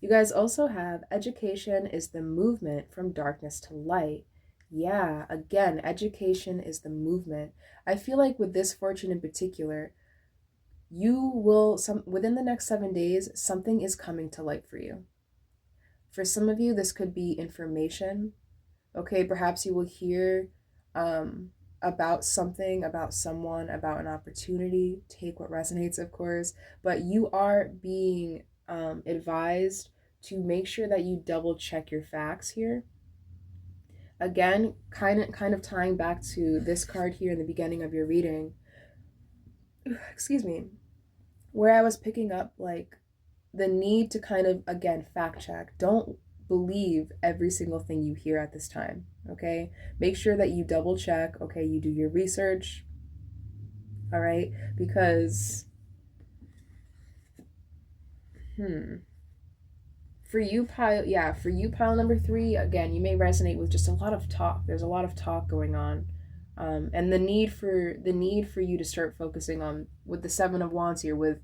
You guys also have education is the movement from darkness to light. Yeah, again, education is the movement. I feel like with this fortune in particular, you will within the next 7 days, something is coming to light for you. For some of you, this could be information. Okay, perhaps you will hear about something, about someone, about an opportunity. Take what resonates, of course, but you are being advised to make sure that you double check your facts here. Again, kind of tying back to this card here in the beginning of your reading. Excuse me, where I was picking up like the need to kind of, again, fact check. Don't believe every single thing you hear at this time, okay? Make sure that you double check, okay? You do your research, all right? Because, for you, pile number 3, again, you may resonate with just a lot of talk. There's a lot of talk going on. And the need for you to start focusing on, with the 7 of Wands here, with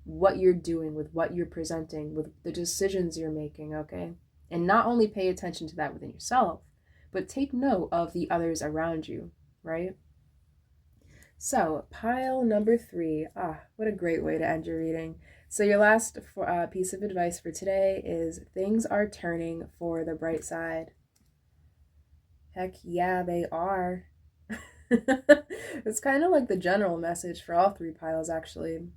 what you're doing, with what you're presenting, with the decisions you're making, okay? And not only pay attention to that within yourself, but take note of the others around you, right? So, pile number 3. What a great way to end your reading. So your last piece of advice for today is things are turning for the bright side. Heck yeah, they are. It's kind of like the general message for all 3 piles, actually.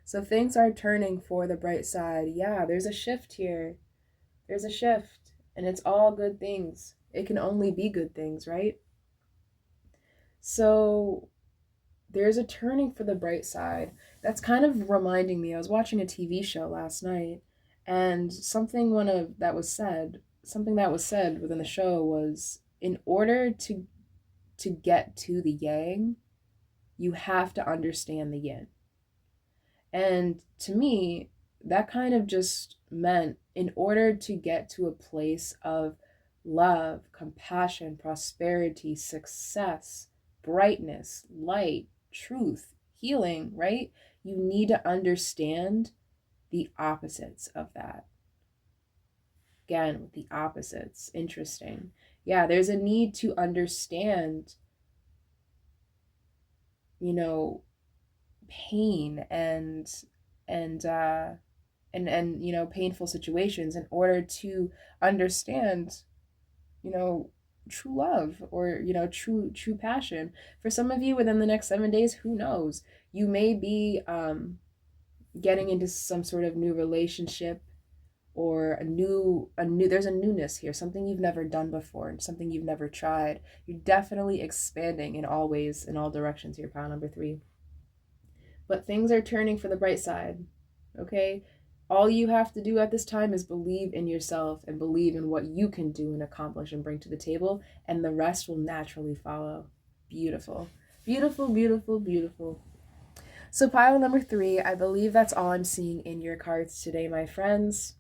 So things are turning for the bright side. Yeah, there's a shift here. There's a shift, and it's all good things. It can only be good things, right? So there's a turning for the bright side. That's kind of reminding me, I was watching a TV show last night, and something that was said within the show was, in order to get to the yang, you have to understand the yin. And to me, that kind of just meant, in order to get to a place of love, compassion, prosperity, success, brightness, light, truth, healing, right? You need to understand the opposites of that. Again, with the opposites. Interesting. Yeah, there's a need to understand, pain and painful situations in order to understand true love, or true passion. For some of you, within the next 7 days, who knows, you may be getting into some sort of new relationship, or there's a newness here, something you've never done before, and something you've never tried. You're definitely expanding in all ways, in all directions here, pile number 3. But things are turning for the bright side, okay? All you have to do at this time is believe in yourself and believe in what you can do and accomplish and bring to the table, and the rest will naturally follow. Beautiful. Beautiful, beautiful, beautiful. So pile number 3, I believe that's all I'm seeing in your cards today, my friends.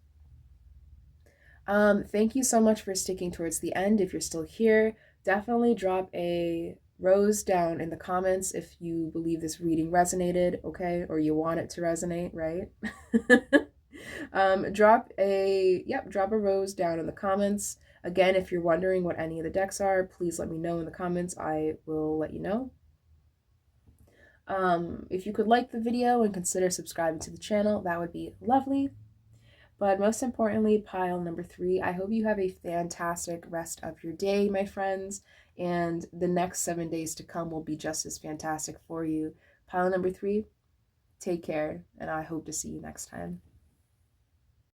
Thank you so much for sticking towards the end. If you're still here, definitely drop a rose down in the comments if you believe this reading resonated, okay? Or you want it to resonate, right? Drop a rose down in the comments. Again, if you're wondering what any of the decks are, please let me know in the comments. I will let you know. If you could like the video and consider subscribing to the channel, that would be lovely. But most importantly, pile number 3, I hope you have a fantastic rest of your day, my friends, and the next 7 days to come will be just as fantastic for you. Pile number 3, take care, and I hope to see you next time.